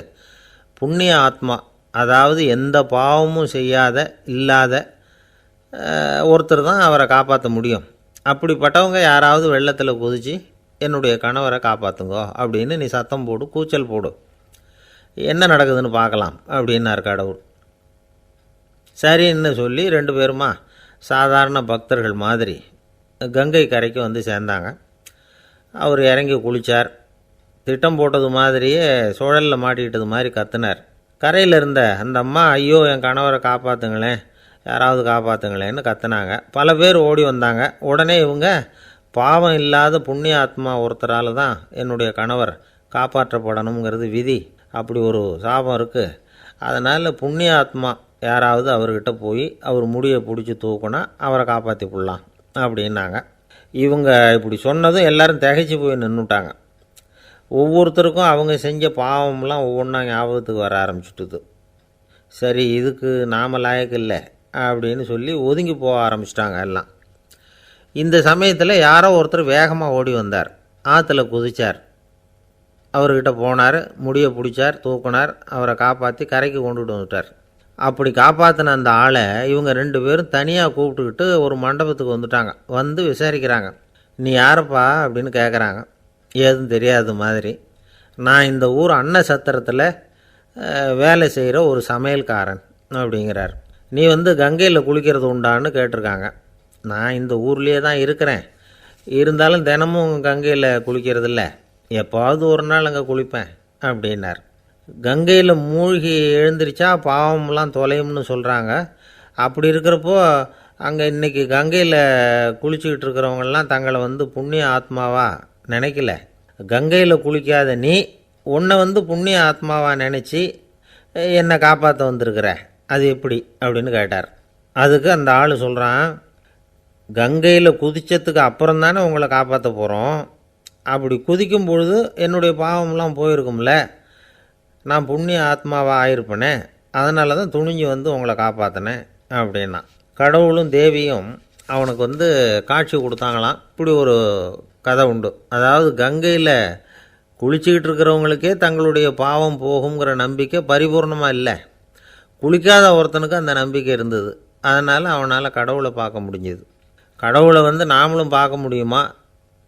புண்ணிய ஆத்மா, அதாவது எந்த பாவமும் செய்யாத இல்லாத ஒருத்தர் தான் அவரை காப்பாற்ற முடியும். அப்படிப்பட்டவங்க யாராவது வெள்ளத்தில் குதித்து என்னுடைய கணவரை காப்பாற்றுங்கோ அப்படின்னு நீ சத்தம் போடு, கூச்சல் போடு, என்ன நடக்குதுன்னு பார்க்கலாம் அப்படின்னார் கடவுள். சரின்னு சொல்லி 2 பேருமா சாதாரண பக்தர்கள் மாதிரி கங்கை கரைக்கு வந்து சேர்ந்தாங்க. அவர் இறங்கி குளித்தார். திட்டம் போட்டது மாதிரியே சுழலில் மாட்டிக்கிட்டது மாதிரி கத்துனார். கரையில் இருந்த அந்த அம்மா, ஐயோ என் கணவரை காப்பாற்றுங்களேன், யாராவது காப்பாற்றுங்களேன்னு கத்துனாங்க. பல பேர் ஓடி வந்தாங்க. உடனே இவங்க, பாவம் இல்லாத புண்ணிய ஆத்மா ஒருத்தரால் தான் என்னுடைய கணவர் காப்பாற்றப்படணுங்கிறது விதி, அப்படி ஒரு சாபம் இருக்குது, அதனால் புண்ணிய ஆத்மா யாராவது அவர்கிட்ட போய் அவர் முடியை பிடிச்சி தூக்குனா அவரை காப்பாற்றி விடலாம் அப்படின்னாங்க. இவங்க இப்படி சொன்னதும் எல்லோரும் திகைச்சு போய் நின்றுட்டாங்க. ஒவ்வொருத்தருக்கும் அவங்க செஞ்ச பாவம்லாம் ஒவ்வொன்றா ஞாபகத்துக்கு வர ஆரம்பிச்சுட்டுது. சரி, இதுக்கு நாம் லாயக்கு இல்லை அப்படின்னு சொல்லி ஒதுங்கி போக ஆரம்பிச்சிட்டாங்க எல்லாம். இந்த சமயத்தில் யாரோ ஒருத்தர் வேகமாக ஓடி வந்தார், ஆற்றுல குதித்தார். அவர்கிட்ட போனார், முடியை பிடிச்சார், தூக்குனார், அவரை காப்பாற்றி கரைக்கு கொண்டுட்டு வந்துட்டார். அப்படி காப்பாற்றின அந்த ஆளை இவங்க 2 பேரும் தனியாக கூப்பிட்டுக்கிட்டு ஒரு மண்டபத்துக்கு வந்துட்டாங்க. வந்து விசாரிக்கிறாங்க. நீ யாரப்பா அப்படின்னு கேட்குறாங்க. ஏதும் தெரியாத மாதிரி. நான் இந்த ஊர் அன்ன சத்திரத்தில் வேலை செய்கிற ஒரு சமையல்காரன் அப்படிங்கிறார். நீ வந்து கங்கையில் குளிக்கிறது உண்டான்னு கேட்டிருக்காங்க. நான் இந்த ஊர்லேயே தான் இருக்கிறேன், இருந்தாலும் தினமும் கங்கையில் குளிக்கிறதில்ல, எப்போவாவது ஒரு நாள் அங்கே குளிப்பேன் அப்படின்னார். கங்கையில் மூழ்கி எழுந்திரிச்சா பாவம்லாம் தொலையும்னு சொல்கிறாங்க. அப்படி இருக்கிறப்போ அங்கே இன்றைக்கி கங்கையில் குளிச்சுக்கிட்டு இருக்கிறவங்கெல்லாம் தங்களை வந்து புண்ணிய ஆத்மாவா நினைக்கல. கங்கையில் குளிக்காத நீ உன்னை வந்து புண்ணிய ஆத்மாவா நினச்சி என்னை காப்பாற்ற வந்திருக்கிற, அது எப்படி அப்படின்னு கேட்டார். அதுக்கு அந்த ஆள் சொல்கிறான், கங்கையில் குதித்ததுக்கு அப்புறம் தானே உங்களை காப்பாற்ற போகிறோம். அப்படி குதிக்கும் பொழுது என்னுடைய பாவம்லாம் போயிருக்கும்ல, நான் புண்ணிய ஆத்மாவாக ஆயிருப்பேனே, அதனால தான் துணிஞ்சு வந்து உங்களை காப்பாற்றினேன் அப்படின்னா. கடவுளும் தேவியும் அவனுக்கு வந்து காட்சி கொடுத்தாங்களாம். இப்படி ஒரு கதை உண்டு. அதாவது கங்கையில் குளிச்சுக்கிட்டு இருக்கிறவங்களுக்கே தங்களுடைய பாவம் போகுங்கிற நம்பிக்கை பரிபூர்ணமாக இல்லை. குளிக்காத ஒருத்தனுக்கு அந்த நம்பிக்கை இருந்தது. அதனால் அவனால் கடவுளை பார்க்க முடிஞ்சது. கடவுளை வந்து நாமளும் பார்க்க முடியுமா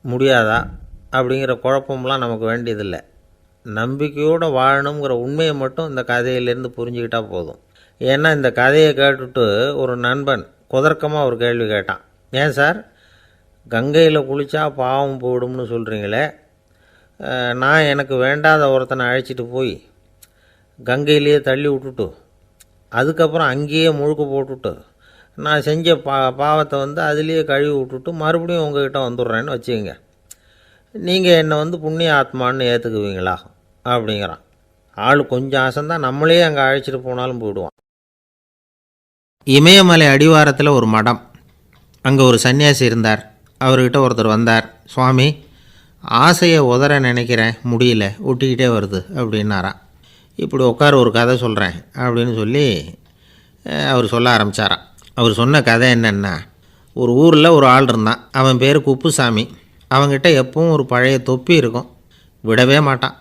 முடியாதா அப்படிங்கிற குழப்பம்லாம் நமக்கு வேண்டியதில்லை. நம்பிக்கையோடு வாழணுங்கிற உண்மையை மட்டும் இந்த கதையிலேருந்து புரிஞ்சுக்கிட்டால் போதும். ஏன்னா இந்த கதையை கேட்டுட்டு ஒரு நண்பன் குதர்க்கமாக ஒரு கேள்வி கேட்டான். ஏன் சார், கங்கையில் குளித்தா பாவம் போயிடும்னு சொல்கிறீங்களே, நான் எனக்கு வேண்டாத ஒருத்தனை அழைச்சிட்டு போய் கங்கையிலேயே தள்ளி விட்டுட்டு அதுக்கப்புறம் அங்கேயே முழுக்க போட்டுட்டு நான் செஞ்ச பாவத்தை வந்து அதுலேயே கழுவி விட்டுட்டு மறுபடியும் உங்ககிட்ட வந்துடுறேன்னு வச்சுக்கோங்க, நீங்கள் என்னை வந்து புண்ணிய ஆத்மான்னு ஏற்றுக்குவீங்களா அப்படிங்கிறான். ஆள் கொஞ்சம் ஆசைந்தான், நம்மளே அங்கே அழைச்சிட்டு போனாலும் போயிடுவான். இமயமலை அடிவாரத்தில் ஒரு மடம். அங்கே ஒரு சன்னியாசி இருந்தார். அவர்கிட்ட ஒருத்தர் வந்தார். சுவாமி, ஆசையை உதற நினைக்கிறேன், முடியல, ஒட்டிக்கிட்டே வருது அப்படின்னாராம். இப்படி உட்கார ஒரு கதை சொல்கிறேன் அப்படின்னு சொல்லி அவர் சொல்ல ஆரம்பித்தாராம். அவர் சொன்ன கதை என்னென்னா, ஒரு ஊரில் ஒரு ஆள் இருந்தான். அவன் பேர் குப்புசாமி. அவன்கிட்ட எப்பவும் ஒரு பழைய தொப்பி இருக்கும், விடவே மாட்டான்.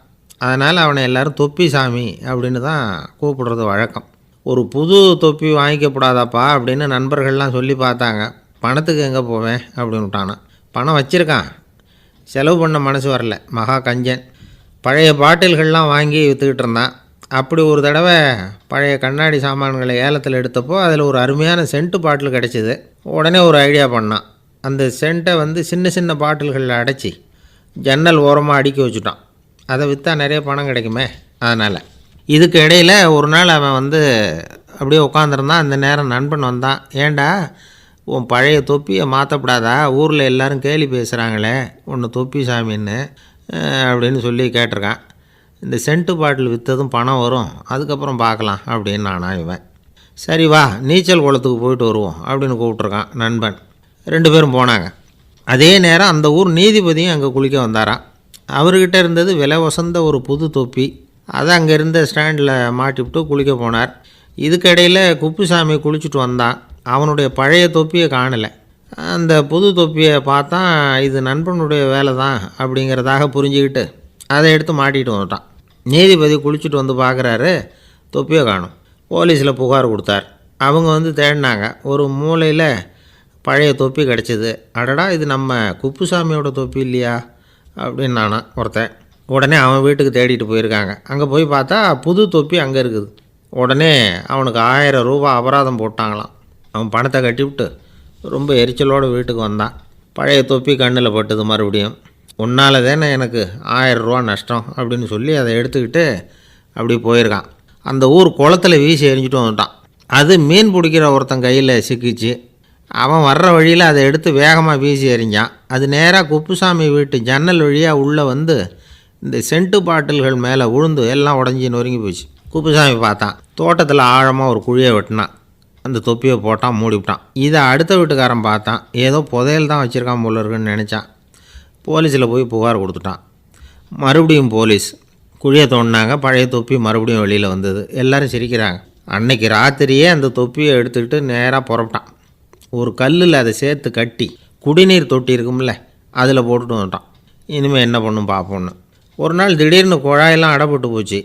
அதனால் அவனை எல்லோரும் தொப்பி சாமி அப்படின்னு தான் கூப்பிடுறது வழக்கம். ஒரு புது தொப்பி வாங்கிக்கப்படாதாப்பா அப்படின்னு நண்பர்கள்லாம் சொல்லி பார்த்தாங்க. பணத்துக்கு எங்கே போவேன் அப்படின்னு விட்டானா. பணம் வச்சுருக்கான், செலவு பண்ண மனசு வரல, மகா கஞ்சன். பழைய பாட்டில்கள்லாம் வாங்கி விற்றுக்கிட்டு இருந்தான். அப்படி ஒரு தடவை பழைய கண்ணாடி சாமான்களை ஏலத்தில் எடுத்தப்போ அதில் ஒரு அருமையான சென்ட்டு பாட்டில் கிடச்சிது. உடனே ஒரு ஐடியா பண்ணான். அந்த சென்ட்டை வந்து சின்ன சின்ன பாட்டில்களில் அடைச்சி ஜன்னல் ஓரமாக அடுக்கி வச்சுட்டான். அதை விற்றா நிறைய பணம் கிடைக்குமே, அதனால். இதுக்கு இடையில் ஒரு நாள் அவன் வந்து அப்படியே உட்காந்துருந்தான். அந்த நேரம் நண்பன் வந்தான். ஏண்டா, உன் பழைய தொப்பியை மாற்றப்படாதா, ஊரில் எல்லோரும் கேலி பேசுகிறாங்களே உன்னை தொப்பி சாமின்னு அப்படின்னு சொல்லி கேட்டிருக்கான். இந்த சென்ட்டு பாட்டில் விற்றதும் பணம் வரும், அதுக்கப்புறம் பார்க்கலாம் அப்படின்னு நானா இவன். சரி வா, நீச்சல் குளத்துக்கு போயிட்டு வருவோம் அப்படின்னு கூப்பிட்ருக்கான் நண்பன். 2 பேரும் போனாங்க. அதே நேரம் அந்த ஊர் நீதிபதியும் அங்கே குளிக்க வந்தாராம். அவர்கிட்ட இருந்தது விலை வசந்த ஒரு புது தொப்பி. அதை அங்கே இருந்த ஸ்டாண்டில் மாட்டிவிட்டு குளிக்க போனார். இதுக்கிடையில் குப்புசாமி குளிச்சுட்டு வந்தான். அவனுடைய பழைய தொப்பியை காணலை. அந்த புது தொப்பியை பார்த்தா இது நண்பனுடைய வேலை தான் அப்படிங்கிறதாக புரிஞ்சுக்கிட்டு அதை எடுத்து மாட்டிகிட்டு வந்துட்டான். நீதிபதி குளிச்சுட்டு வந்து பார்க்குறாரு, தொப்பியை காணும். போலீஸில் புகார் கொடுத்தார். அவங்க வந்து தேடினாங்க. ஒரு மூலையில் பழைய தொப்பி கிடச்சிது. அடடா, இது நம்ம குப்புசாமியோட தொப்பி இல்லையா அப்படின்னு நானா ஒருத்தன். உடனே அவன் வீட்டுக்கு தேடிட்டு போயிருக்காங்க. அங்கே போய் பார்த்தா புது தொப்பி அங்கே இருக்குது. உடனே அவனுக்கு 1000 ரூபா அபராதம் போட்டாங்களாம். அவன் பணத்தை கட்டிவிட்டு ரொம்ப எரிச்சலோடு வீட்டுக்கு வந்தான். பழைய தொப்பி கண்ணில் பட்டுது. மறுபடியும் உன்னால் தானே எனக்கு 1000 ரூபா நஷ்டம் அப்படின்னு சொல்லி அதை எடுத்துக்கிட்டு அப்படி போயிருக்கான். அந்த ஊர் குளத்தில் வீசி எரிஞ்சிட்டு வந்துட்டான். அது மீன் பிடிக்கிற ஒருத்தன் கையில் சிக்கிச்சு. அவன் வர்ற வழியில் அதை எடுத்து வேகமாக வீசி எறிஞ்சான். அது நேராக குப்புசாமி வீட்டு ஜன்னல் வழியாக உள்ளே வந்து இந்த சென்ட்டு பாட்டில்கள் மேலே விழுந்து எல்லாம் உடஞ்சி நொறுங்கி போச்சு. குப்புசாமி பார்த்தான். தோட்டத்தில் ஆழமாக ஒரு குழியை வெட்டினான். அந்த தொப்பியை போட்டான், மூடிவிட்டான். இதை அடுத்த வீட்டுக்காரன் பார்த்தான். ஏதோ புதையல் தான் வச்சுருக்கான் போல இருக்குன்னு நினச்சான். போலீஸில் போய் புகார் கொடுத்துட்டான். மறுபடியும் போலீஸ் குழியை தோண்டினாங்க. பழைய தொப்பி மறுபடியும் வெளியில் வந்தது. எல்லோரும் சிரிக்கிறாங்க. அன்னைக்கு ராத்திரியே அந்த தொப்பியை எடுத்துக்கிட்டு நேராக புறப்பட்டான். ஒரு கல்லில் அதை சேர்த்து கட்டி குடிநீர் தொட்டி இருக்கும்ல, அதில் போட்டுட்டு வந்துட்டான். இனிமேல் என்ன பண்ணும் பார்ப்போன்னு. ஒரு நாள் திடீர்னு குழாயெல்லாம் அடைப்பட்டு போச்சு.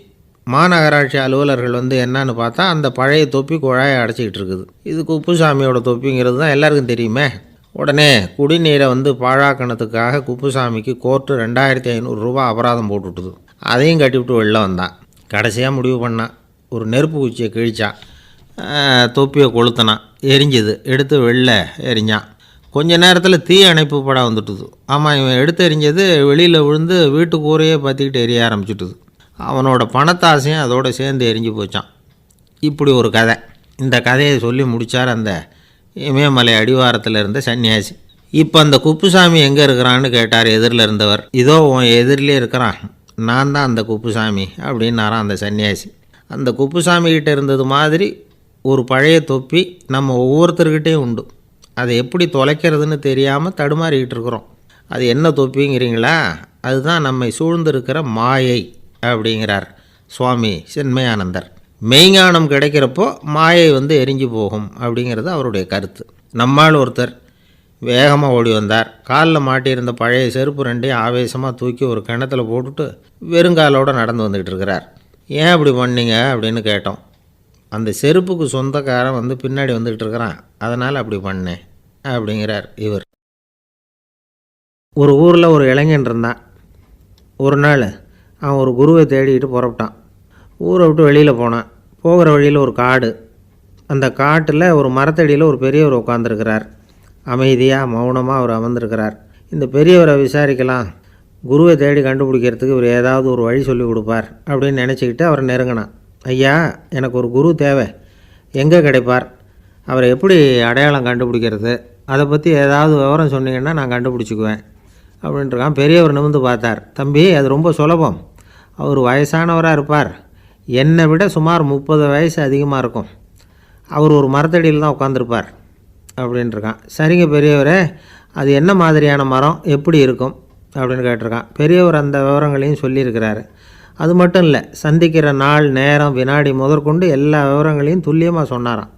மாநகராட்சி அலுவலர்கள் வந்து என்னன்னு பார்த்தா அந்த பழைய தொப்பி குழாயை அடைச்சிக்கிட்டு இருக்குது. இது குப்புசாமியோட தொப்பிங்கிறது தான் எல்லாருக்கும் தெரியுமே. உடனே குடிநீரை வந்து பாழாக்கணத்துக்காக குப்புசாமிக்கு கோர்ட்டு 2500 ரூபா அபராதம் போட்டுவிட்டுது. அதையும் கட்டிவிட்டு வெளில வந்தான். கடைசியாக முடிவு பண்ணான். ஒரு நெருப்பு குச்சியை கிழிச்சான், தொப்பியை கொளுத்தினான், எரிஞ்சுது. எடுத்து வெளில எரிஞ்சான். கொஞ்ச நேரத்தில் தீ அணைப்பு படம் வந்துட்டுது. ஆமாம், இவன் எடுத்து எரிஞ்சது வெளியில் விழுந்து வீட்டு கூரையே பற்றிக்கிட்டு எரிய ஆரம்பிச்சுட்டுது. அவனோட பணத்தாசையும் அதோடு சேர்ந்து எரிஞ்சு போச்சான். இப்படி ஒரு கதை. இந்த கதையை சொல்லி முடித்தார் அந்த இமயமலை அடிவாரத்தில் இருந்த சன்னியாசி. இப்போ அந்த குப்புசாமி எங்கே இருக்கிறான்னு கேட்டார் எதிரில் இருந்தவர். இதோ உன் எதிரிலே இருக்கிறான், நான் தான் அந்த குப்புசாமி அப்படின்னாரான் அந்த சன்னியாசி. அந்த குப்புசாமிகிட்ட இருந்தது மாதிரி ஒரு பழைய தொப்பி நம்ம ஒவ்வொருத்தர்கிட்டையும் உண்டு. அதை எப்படி தொலைக்கிறதுன்னு தெரியாமல் தடுமாறிக்கிட்டு இருக்கிறோம். அது என்ன தொப்பிங்கிறீங்களா? அதுதான் நம்மை சூழ்ந்திருக்கிற மாயை அப்படிங்கிறார் சுவாமி சின்மயானந்தர். மெய்ஞானம் கிடைக்கிறப்போ மாயை வந்து எரிஞ்சு போகும் அப்படிங்கிறது அவருடைய கருத்து. நம்மால் ஒருத்தர் வேகமாக ஓடி வந்தார். காலில் மாட்டியிருந்த பழைய செருப்பு ரெண்டையும் ஆவேசமாக தூக்கி ஒரு கிணத்துல போட்டுட்டு வெறுங்காலோடு நடந்து வந்துக்கிட்டு இருக்கிறார். ஏன் அப்படி பண்ணீங்க அப்படின்னு கேட்டோம். அந்த செருப்புக்கு சொந்தக்காரன் வந்து பின்னாடி வந்துக்கிட்டு இருக்கிறான், அதனால் அப்படி பண்ணேன் அப்படிங்கிறார் இவர். ஒரு ஊரில் ஒரு இளைஞன் இருந்தான். ஒரு நாள் அவன் ஒரு குருவை தேடிக்கிட்டு புறப்பட்டான். ஊரை விட்டு வெளியில் போனான். போகிற வழியில் ஒரு காடு. அந்த காட்டில் ஒரு மரத்தடியில் ஒரு பெரியவர் உட்காந்துருக்கிறார். அமைதியாக மௌனமாக அவர் அமர்ந்திருக்கிறார். இந்த பெரியவரை விசாரிக்கலாம், குருவை தேடி கண்டுபிடிக்கிறதுக்கு இவர் ஏதாவது ஒரு வழி சொல்லி கொடுப்பார் அப்படின்னு நினச்சிக்கிட்டு அவரை நெருங்கினான். ஐயா, எனக்கு ஒரு குரு தேவை, எங்கே கிடைப்பார்? அவரை எப்படி அடையாளம் கண்டுபிடிக்கிறது? அதை பற்றி ஏதாவது விவரம் சொன்னீங்கன்னா நான் கண்டுபிடிச்சிக்குவேன் அப்படின்ட்டுருக்கான். பெரியவர் நிமிர்ந்து பார்த்தார். தம்பி, அது ரொம்ப சுலபம். அவர் வயசானவராக இருப்பார், என்னை விட சுமார் 30 வயசு அதிகமாக இருக்கும். அவர் ஒரு மரத்தடியில் தான் உட்காந்துருப்பார் அப்படின்ட்டுருக்கான். சரிங்க பெரியவரே, அது என்ன மாதிரியான மரம், எப்படி இருக்கும் அப்படின்னு கேட்டிருக்கான். பெரியவர் அந்த விவரங்களையும் சொல்லியிருக்கிறாரு. அது மட்டும் இல்லை, சந்திக்கிற நாள், நேரம், வினாடி முதற்கொண்டு எல்லா விவரங்களையும் துல்லியமாக சொன்னாராம்.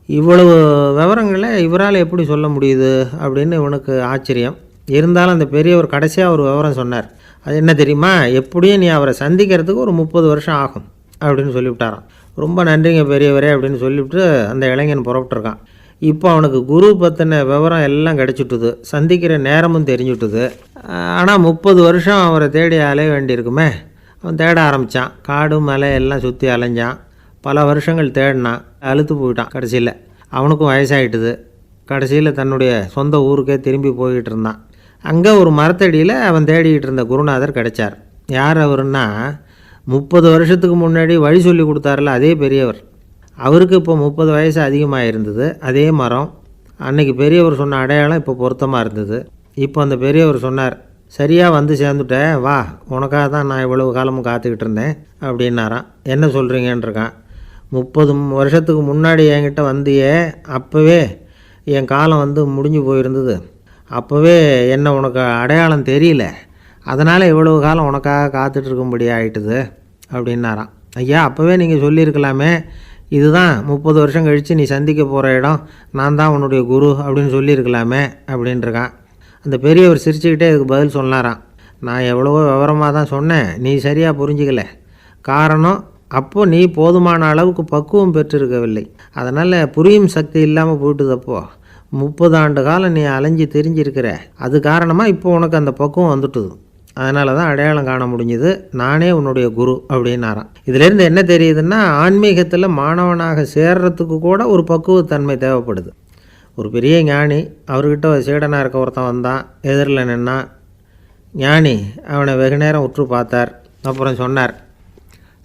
இவ்வளவு விவரங்களை இவரால் எப்படி சொல்ல முடியுது அப்படின்னு இவனுக்கு ஆச்சரியம். இருந்தாலும் அந்த பெரியவர் கடைசியாக ஒரு விவரம் சொன்னார். அது என்ன தெரியுமா? எப்படியும் நீ அவரை சந்திக்கிறதுக்கு ஒரு 30 வருஷம் ஆகும் அப்படின்னு சொல்லிவிட்டாராம். ரொம்ப நன்றிங்க பெரியவரே அப்படின்னு சொல்லிவிட்டு அந்த இளைஞன் புறப்பட்டுருக்கான். இப்போ அவனுக்கு குரு பற்றின விவரம் எல்லாம் கிடச்சிட்டுது, சந்திக்கிற நேரமும் தெரிஞ்சுட்டுது. ஆனால் 30 வருஷம் அவரை தேடி அலைய வேண்டியிருக்குமே. அவன் தேட ஆரம்பித்தான். காடு மலை எல்லாம் சுற்றி அலைஞ்சான். பல வருஷங்கள் தேடினான், அழுத்து போயிட்டான். கடைசியில் அவனுக்கும் வயசாகிட்டுது. கடைசியில் தன்னுடைய சொந்த ஊருக்கே திரும்பி போய்கிட்டு இருந்தான். அங்கே ஒரு மரத்தடியில் அவன் தேடிக்கிட்டு இருந்த குருநாதர் கிடைச்சார். யார் அவருன்னா, 30 வருஷத்துக்கு முன்னாடி வழி சொல்லி கொடுத்தாரில்ல அதே பெரியவர். அவருக்கு இப்போ 30 வயசு அதிகமாக இருந்தது. அதே மரம். அன்னைக்கு பெரியவர் சொன்ன அடையாளம் இப்போ பொருத்தமாக இருந்தது. இப்போ அந்த பெரியவர் சொன்னார், சரியாக வந்து சேர்ந்துட்டேன், வா, உனக்காக தான் நான் இவ்வளவு காலமும் காத்துக்கிட்டு இருந்தேன் அப்படின்னாரான். என்ன சொல்கிறீங்கன்றிருக்கான். 30 வருஷத்துக்கு முன்னாடி என்கிட்ட வந்தியே, அப்போவே என் காலம் வந்து முடிஞ்சு போயிருந்தது. அப்போவே என்ன உனக்கு அடையாளம் தெரியல, அதனால் இவ்வளவு காலம் உனக்காக காத்துட்ருக்கும்படி ஆகிட்டுது அப்படின்னாரான். ஐயா, அப்போவே நீங்கள் சொல்லியிருக்கலாமே, இதுதான் 30 வருஷம் கழித்து நீ சந்திக்க போகிற இடம், நான் தான் உன்னுடைய குரு அப்படின்னு சொல்லியிருக்கலாமே அப்படின்ட்டுருக்கான். அந்த பெரியவர் சிரிச்சுக்கிட்டே இதுக்கு பதில் சொன்னாராம். நான் எவ்வளவோ விவரமாக தான் சொன்னேன், நீ சரியாக புரிஞ்சிக்கல. காரணம், அப்போது நீ போதுமான அளவுக்கு பக்குவம் பெற்றிருக்கவில்லை, அதனால் புரியும் சக்தி இல்லாமல் போயிட்டுதப்போ 30 ஆண்டு காலம் நீ அலைஞ்சி தெரிஞ்சிருக்கிற. அது காரணமாக இப்போ உனக்கு அந்த பக்குவம் வந்துட்டுது, அதனால தான் அடையாளம் காண முடிஞ்சுது, நானே உன்னுடைய குரு அப்படின்னாராம். இதிலேருந்து என்ன தெரியுதுன்னா, ஆன்மீகத்தில் மாணவனாக சேர்றதுக்கு கூட ஒரு பக்குவத்தன்மை தேவைப்படுது. ஒரு பெரிய ஞானி, அவர்கிட்ட சீடனாக இருக்க ஒருத்தன் வந்தான், எதிரில் நின்னான். ஞானி அவனை வெகு நேரம் உற்று பார்த்தார். அப்புறம் சொன்னார்,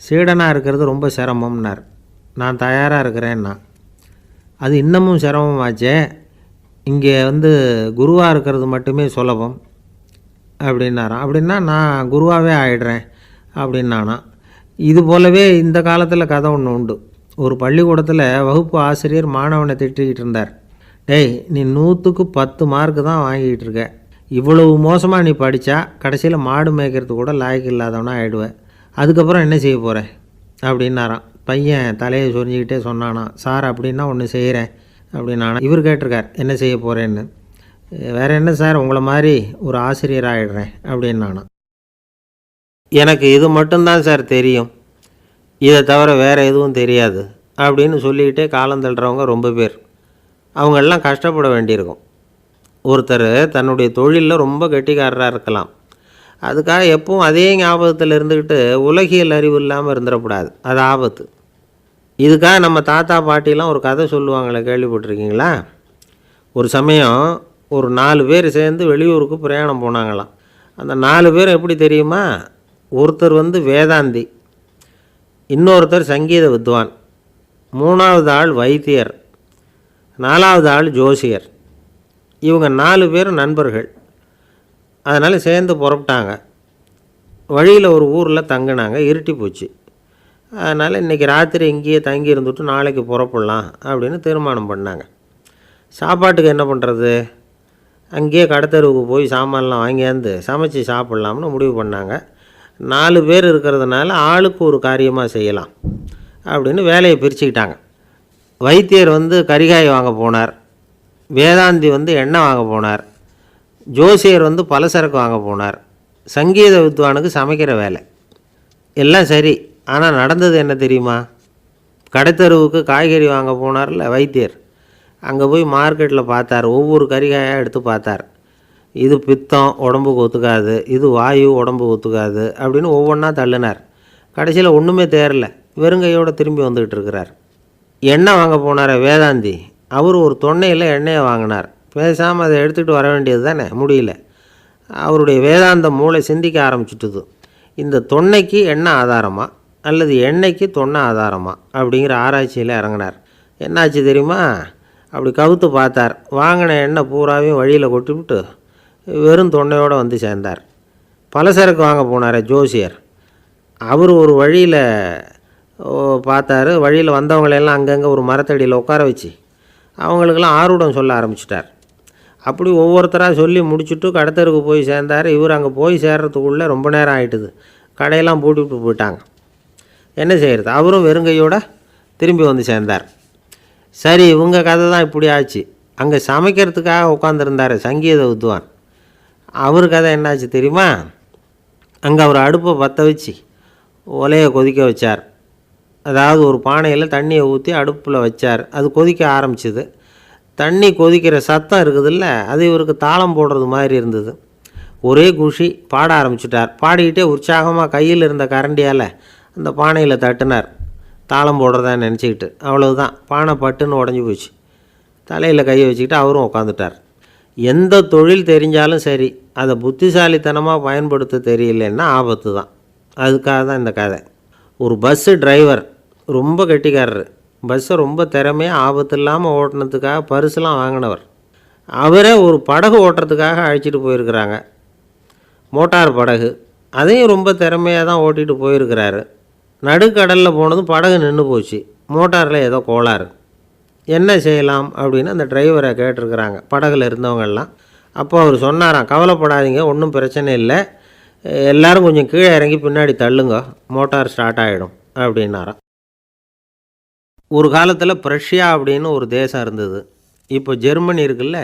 சீடனாக இருக்கிறது ரொம்ப சிரமம்னார். நான் தயாராக இருக்கிறேன்னா. அது இன்னமும் சிரமமாச்சே, இங்கே வந்து குருவாக இருக்கிறது மட்டுமே சுலபம் அப்படின்னாராம். அப்படின்னா நான் குருவாகவே ஆகிடுறேன் அப்படின்னானா. இது போலவே இந்த காலத்தில் கதை ஒன்று உண்டு. ஒரு பள்ளிக்கூடத்தில் வகுப்பு ஆசிரியர் மாணவனை திட்டிக்கிட்டு இருந்தார். டேய், நீ 100க்கு 10 மார்க்கு தான் வாங்கிக்கிட்டு இருக்க, இவ்வளவு மோசமாக நீ படித்தா கடைசியில் மாடு மேய்க்கிறது கூட லாய்க்கு இல்லாதவனா ஆகிடுவேன், அதுக்கப்புறம் என்ன செய்ய போகிறேன் அப்படின்னாராம். பையன் தலையை சொரிஞ்சிக்கிட்டே சொன்னானா, சார் அப்படின்னா ஒன்று செய்கிறேன் அப்படின்னானா. இவர் கேட்டிருக்கார், என்ன செய்ய போகிறேன்னு. வேறு என்ன சார், உங்களை மாதிரி ஒரு ஆசிரியர் ஆகிடுறேன் அப்படின்னானா. எனக்கு இது மட்டும்தான் சார் தெரியும், இதை தவிர வேறு எதுவும் தெரியாது அப்படின்னு சொல்லிக்கிட்டே காலம் தள்ளுறவங்க ரொம்ப பேர். அவங்களெல்லாம் கஷ்டப்பட வேண்டியிருக்கும். ஒருத்தர் தன்னுடைய தொழிலில் ரொம்ப கெட்டிக்காரராக இருக்கலாம். அதுக்காக எப்பவும் அதே ஞாபகத்தில் இருந்துக்கிட்டு உலகியல் அறிவு இல்லாமல் இருந்துடக்கூடாது. அது ஆபத்து. இதுக்காக நம்ம தாத்தா பாட்டிலாம் ஒரு கதை சொல்லுவாங்களே, கேள்விப்பட்டிருக்கீங்களா? ஒரு சமயம் ஒரு 4 பேர் சேர்ந்து வெளியூருக்கு பிரயாணம் போனாங்களாம். அந்த 4 பேர் எப்படி தெரியுமா? ஒருத்தர் வேதாந்தி, இன்னொருத்தர் சங்கீத வித்வான், 3வது ஆள் வைத்தியர், 4வது ஆள் ஜோசியர். இவங்க 4 பேரும் நண்பர்கள். அதனால் சேர்ந்து புறப்பட்டாங்க. வழியில் ஒரு ஊரில் தங்கினாங்க. இருட்டி போச்சு. அதனால் இன்றைக்கி ராத்திரி இங்கேயே தங்கி இருந்துட்டு நாளைக்கு புறப்படலாம் அப்படின்னு தீர்மானம் பண்ணாங்க. சாப்பாட்டுக்கு என்ன பண்ணுறது? அங்கேயே கடத்தெருவுக்கு போய் சாமான்லாம் வாங்கியாந்து சமைச்சு சாப்பிட்லாம்னு முடிவு பண்ணாங்க. 4 பேர் இருக்கிறதுனால ஆளுக்கு ஒரு காரியமாக செய்யலாம் அப்படின்னு வேலையை பிரிச்சுக்கிட்டாங்க. வைத்தியர் கரிகாய் வாங்க போனார், வேதாந்தி எண்ணெய் வாங்க போனார், ஜோசியர் பலசரக்கு வாங்க போனார், சங்கீத வித்வானுக்கு சமைக்கிற வேலை. எல்லாம் சரி. ஆனால் நடந்தது என்ன தெரியுமா? கடைத்தெருவுக்கு காய்கறி வாங்க போனார்ல வைத்தியர், அங்கே போய் மார்க்கெட்டில் பார்த்தார். ஒவ்வொரு கரிகாயாக எடுத்து பார்த்தார். இது பித்தம், உடம்புக்கு ஒத்துக்காது, இது வாயு, உடம்புக்கு ஒத்துக்காது அப்படின்னு ஒவ்வொன்றா தள்ளினார். கடைசியில் ஒன்றுமே தேரல, வெறுங்கையோடு திரும்பி வந்துக்கிட்டு இருக்கிறார். எண்ணெய் வாங்க போனார் வேதாந்தி, அவர் ஒரு தொன்னையில் எண்ணெயை வாங்கினார். பேசாமல் அதை எடுத்துகிட்டு வர வேண்டியது தானே, முடியல. அவருடைய வேதாந்த மூளை சிந்திக்க ஆரம்பிச்சுட்டுது. இந்த தொன்னைக்கு எண்ணெய் ஆதாரமா அல்லது எண்ணெய்க்கு தொன்னை ஆதாரமா அப்படிங்கிற ஆராய்ச்சியில் இறங்கினார். என்னாச்சு தெரியுமா? அப்படி கவுத்து பார்த்தார். வாங்கின எண்ணெய் பூராவையும் வழியில் கொட்டிவிட்டு வெறும் தொன்னையோடு சேர்ந்தார். பலசரக்கு வாங்க போனார் ஜோசியர், அவர் ஒரு வழியில் பார்த்தார். வழியில் வந்தவங்களெல்லாம் அங்கங்கே ஒரு மரத்தடியில் உட்கார வச்சு அவங்களுக்கெல்லாம் ஆர்வம் சொல்ல ஆரம்பிச்சிட்டார். அப்படி ஒவ்வொருத்தராக சொல்லி முடிச்சுட்டு கடத்தருக்கு போய் சேர்ந்தார். இவர் அங்கே போய் சேர்றதுக்குள்ளே ரொம்ப நேரம் ஆகிட்டுது. கடையெல்லாம் பூட்டிவிட்டு போயிட்டாங்க. என்ன செய்கிறது? அவரும் வெறுங்கையோடு திரும்பி சேர்ந்தார். சரி, இவங்க கதை தான் இப்படி ஆச்சு. அங்கே சமைக்கிறதுக்காக உட்காந்துருந்தார் சங்கீத வித்வான், அவர் கதை என்னாச்சு தெரியுமா? அங்கே அவர் அடுப்பை பற்ற வச்சு ஒலையை கொதிக்க வச்சார். அதாவது ஒரு பானையில் தண்ணியை ஊற்றி அடுப்பில் வச்சார். அது கொதிக்க ஆரம்பிச்சிது. தண்ணி கொதிக்கிற சத்தம் இருக்குதுல்ல, அது இவருக்கு தாளம் போடுறது மாதிரி இருந்தது. ஒரே குஷி, பாட ஆரம்பிச்சிட்டார். பாடிக்கிட்டே உற்சாகமாக கையில் இருந்த கரண்டியால் அந்த பானையில் தட்டினார், தாளம் போடுறதா நினச்சிக்கிட்டு. அவ்வளவுதான், பானை பட்டுன்னு உடஞ்சி போச்சு. தலையில் கையை வச்சுக்கிட்டு அவரும் உட்காந்துட்டார். எந்த தொழில் தெரிஞ்சாலும் சரி, அதை புத்திசாலித்தனமாக பயன்படுத்த தெரியலன்னா ஆபத்து தான். அதுக்காக தான் இந்த கதை. ஒரு பஸ்ஸு டிரைவர் ரொம்ப கெட்டிக்காரர். பஸ்ஸை ரொம்ப திறமையாக ஆபத்து இல்லாமல் ஓட்டினதுக்காக பரிசுலாம் வாங்கினவர். அவரே ஒரு படகு ஓட்டுறதுக்காக அழைச்சிட்டு போயிருக்கிறாங்க, மோட்டார் படகு. அதையும் ரொம்ப திறமையாக தான் ஓட்டிகிட்டு போயிருக்கிறாரு. நடுக்கடலில் போனதும் படகு நின்று போச்சு. மோட்டாரில் ஏதோ கோளாறு. என்ன செய்யலாம் அப்படின்னு அந்த டிரைவரை கேட்டிருக்கிறாங்க படகுல இருந்தவங்கெல்லாம். அப்போ அவர் சொன்னாராம், கவலைப்படாதீங்க, ஒன்றும் பிரச்சனை இல்லை, எல்லோரும் கொஞ்சம் கீழே இறங்கி பின்னாடி தள்ளுங்க, மோட்டார் ஸ்டார்ட் ஆகிடும் அப்படின்னாராம். ஒரு காலத்தில் பிரஷ்யா அப்படின்னு ஒரு தேசம் இருந்தது. இப்போ ஜெர்மனி இருக்குல்ல,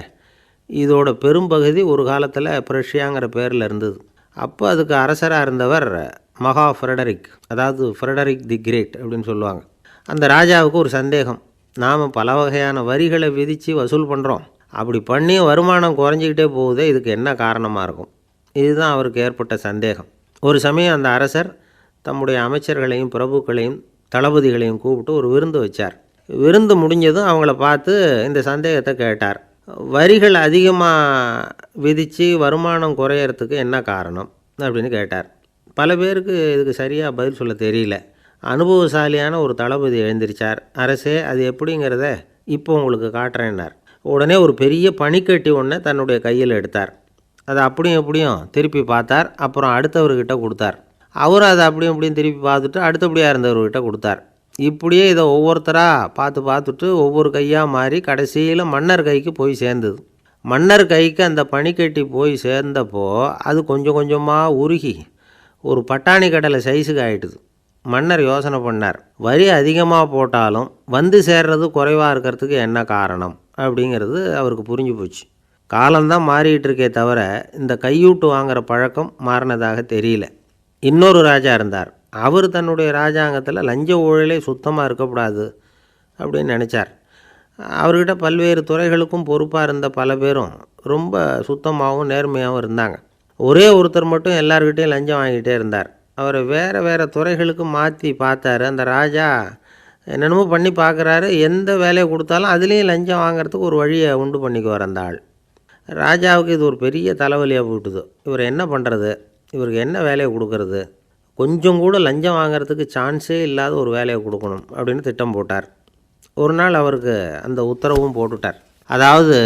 இதோட பெரும்பகுதி ஒரு காலத்தில் பிரஷ்யாங்கிற பேரில் இருந்தது. அப்போ அதுக்கு அரசராக இருந்தவர் மகா ஃப்ரெடரிக், அதாவது ஃப்ரெடரிக் தி கிரேட் அப்படின்னு சொல்லுவாங்க. அந்த ராஜாவுக்கு ஒரு சந்தேகம், நாம் பல வகையான வரிகளை விதித்து வசூல் பண்ணுறோம், அப்படி பண்ணியும் வருமானம் குறைஞ்சிக்கிட்டே போகுதே, இதுக்கு என்ன காரணமாக இருக்கும்? இதுதான் அவருக்கு ஏற்பட்ட சந்தேகம். ஒரு சமயம் அந்த அரசர் தம்முடைய அமைச்சர்களையும் பிரபுக்களையும் தளபதிகளையும் கூப்பிட்டு ஒரு விருந்து வச்சார். விருந்து முடிஞ்சதும் அவங்கள பார்த்து இந்த சந்தேகத்தை கேட்டார். வரிகள் அதிகமாக விதித்து வருமானம் குறையறதுக்கு என்ன காரணம் அப்படின்னு கேட்டார். பல பேருக்கு இதுக்கு சரியாக பதில் சொல்ல தெரியல. அனுபவசாலியான ஒரு தளபதி எழுந்திருச்சார். அரசே, அது எப்படிங்கிறத இப்போ உங்களுக்கு காட்டுறேன்னார். உடனே ஒரு பெரிய பனிக்கட்டி ஒன்றை தன்னுடைய கையில் எடுத்தார். அதை அப்படியும் எப்படியும் திருப்பி பார்த்தார். அப்புறம் அடுத்தவர்கிட்ட கொடுத்தார். அவரும் அதை அப்படியும் இப்படியும் திருப்பி பார்த்துட்டு அடுத்தபடியாக இருந்தவர்கிட்ட கொடுத்தார். இப்படியே இதை ஒவ்வொருத்தராக பார்த்துட்டு ஒவ்வொரு கையாக மாறி கடைசியில் மன்னர் கைக்கு போய் சேர்ந்தது. மன்னர் கைக்கு அந்த பனிக்கட்டி போய் சேர்ந்தப்போ அது கொஞ்சம் கொஞ்சமாக உருகி ஒரு பட்டாணி கடலை சைஸுக்கு ஆகிட்டுது. மன்னர் யோசனை பண்ணார், வரி அதிகமாக போட்டாலும் வந்து சேர்றது குறைவாக இருக்கிறதுக்கு என்ன காரணம் அப்படிங்கிறது அவருக்கு புரிஞ்சு போச்சு. காலம்தான் மாறிக்கிட்டு இருக்கே தவிர இந்த கையூட்டு வாங்குகிற பழக்கம் மாறினதாக தெரியல. இன்னொரு ராஜா இருந்தார். அவர் தன்னுடைய ராஜாங்கத்தில் லஞ்ச ஊழலே சுத்தமாக இருக்கக்கூடாது அப்படின்னு நினச்சார். அவர்கிட்ட பல்வேறு துறைகளுக்கும் பொறுப்பாக இருந்த பல பேரும் ரொம்ப சுத்தமாகவும் நேர்மையாகவும் இருந்தாங்க. ஒரே ஒருத்தர் மட்டும் எல்லார்கிட்டையும் லஞ்சம் வாங்கிட்டே இருந்தார். அவரை வேறு வேறு துறைகளுக்கு மாற்றி பார்த்தாரு. அந்த ராஜா என்னென்னமோ பண்ணி பார்க்குறாரு. எந்த வேலையை கொடுத்தாலும் அதுலேயும் லஞ்சம் வாங்கிறதுக்கு ஒரு வழியை உண்டு பண்ணிக்குவார் அந்த ஆள். ராஜாவுக்கு இது ஒரு பெரிய தலைவலியாக போட்டுது. இவர் என்ன பண்ணுறது, இவருக்கு என்ன வேலையை கொடுக்கறது, கொஞ்சம் கூட லஞ்சம் வாங்கிறதுக்கு சான்ஸே இல்லாத ஒரு வேலையை கொடுக்கணும் அப்படின்னு திட்டம் போட்டார். ஒரு நாள் அவருக்கு அந்த உத்தரவும் போட்டுட்டார். அதாவது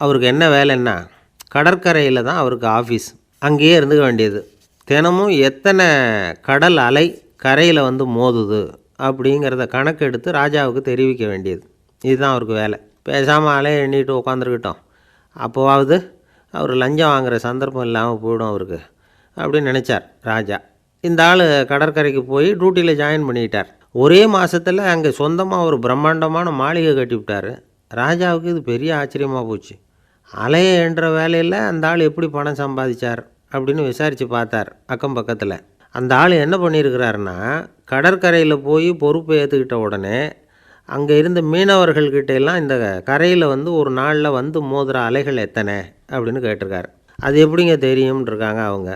அவருக்கு என்ன வேலைன்னா, கடற்கரையில் தான் அவருக்கு ஆஃபீஸ். அங்கேயே இருந்துக்க வேண்டியது. தினமும் எத்தனை கடல் அலை கரையில் வந்து மோதுது அப்படிங்கிறத கணக்கெடுத்து ராஜாவுக்கு தெரிவிக்க வேண்டியது. இதுதான் அவருக்கு வேலை. பேசாமல் அலையை எண்ணிட்டு உட்காந்துருக்கிட்டோம், அப்போவாவது அவர் லஞ்சம் வாங்குகிற சந்தர்ப்பம் இல்லாமல் போயிடும் அவருக்கு அப்படின்னு நினச்சார் ராஜா. இந்த ஆள் கடற்கரைக்கு போய் டியூட்டியில் ஜாயின் பண்ணிக்கிட்டார். ஒரே மாதத்தில் அங்கே சொந்தமாக ஒரு பிரம்மாண்டமான மாளிகை கட்டி விட்டார். ராஜாவுக்கு இது பெரிய ஆச்சரியமாக போச்சு. அலையை என்ற வேலையில் அந்த ஆள் எப்படி பணம் சம்பாதிச்சார் அப்படின்னு விசாரித்து பார்த்தார் அக்கம் பக்கத்தில். அந்த ஆள் என்ன பண்ணியிருக்கிறாருன்னா, கடற்கரையில் போய் பொறுப்பை ஏற்றுக்கிட்ட உடனே அங்கே இருந்த மீனவர்கள்கிட்ட எல்லாம் இந்த கரையில் வந்து ஒரு நாளில் வந்து மோதுகிற அலைகள் எத்தனை அப்படின்னு கேட்டிருக்காரு. அது எப்படிங்க தெரியும்னு இருக்காங்க அவங்க.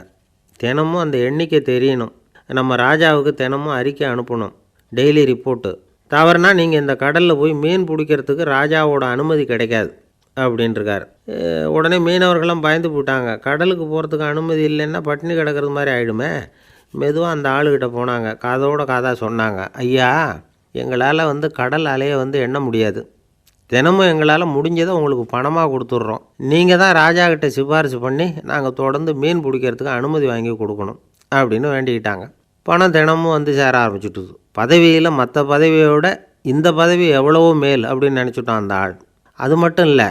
தினமும் அந்த எண்ணிக்கை தெரியணும். நம்ம ராஜாவுக்கு தினமும் அறிக்கை அனுப்பணும், டெய்லி ரிப்போர்ட்டு. தவறுனா நீங்கள் இந்த கடலில் போய் மீன் பிடிக்கிறதுக்கு ராஜாவோட அனுமதி கிடைக்காது அப்படின்ட்டுருக்கார். உடனே மீனவர்களும் பயந்து போட்டாங்க. கடலுக்கு போகிறதுக்கு அனுமதி இல்லைன்னா பட்டினி கிடக்கிறது மாதிரி ஆகிடுமே. மெதுவாக அந்த ஆளுகிட்ட போனாங்க, காதோட காதாக சொன்னாங்க, ஐயா, எங்களால் வந்து கடல் அலையை வந்து எண்ண முடியாது. தினமும் எங்களால் முடிஞ்சதை உங்களுக்கு பணமாக கொடுத்துட்றோம். நீங்கள் தான் ராஜா கிட்ட சிபாரிசு பண்ணி நாங்கள் தொடர்ந்து மீன் பிடிக்கிறதுக்கு அனுமதி வாங்கி கொடுக்கணும் அப்படின்னு வேண்டிக்கிட்டாங்க. பணம் தினமும் வந்து சேர ஆரம்பிச்சுட்டுது. பதவியில் மற்ற பதவியோட இந்த பதவி எவ்வளவோ மேல் அப்படின்னு நினச்சிட்டான் அந்த ஆள். அது மட்டும் இல்லை,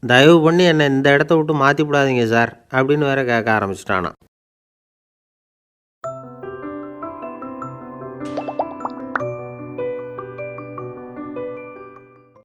தயவு பண்ணி என்னை இந்த இடத்த விட்டு மாற்றி விடாதீங்க சார் அப்படின்னு வேற கேட்க ஆரம்பிச்சிட்டானா.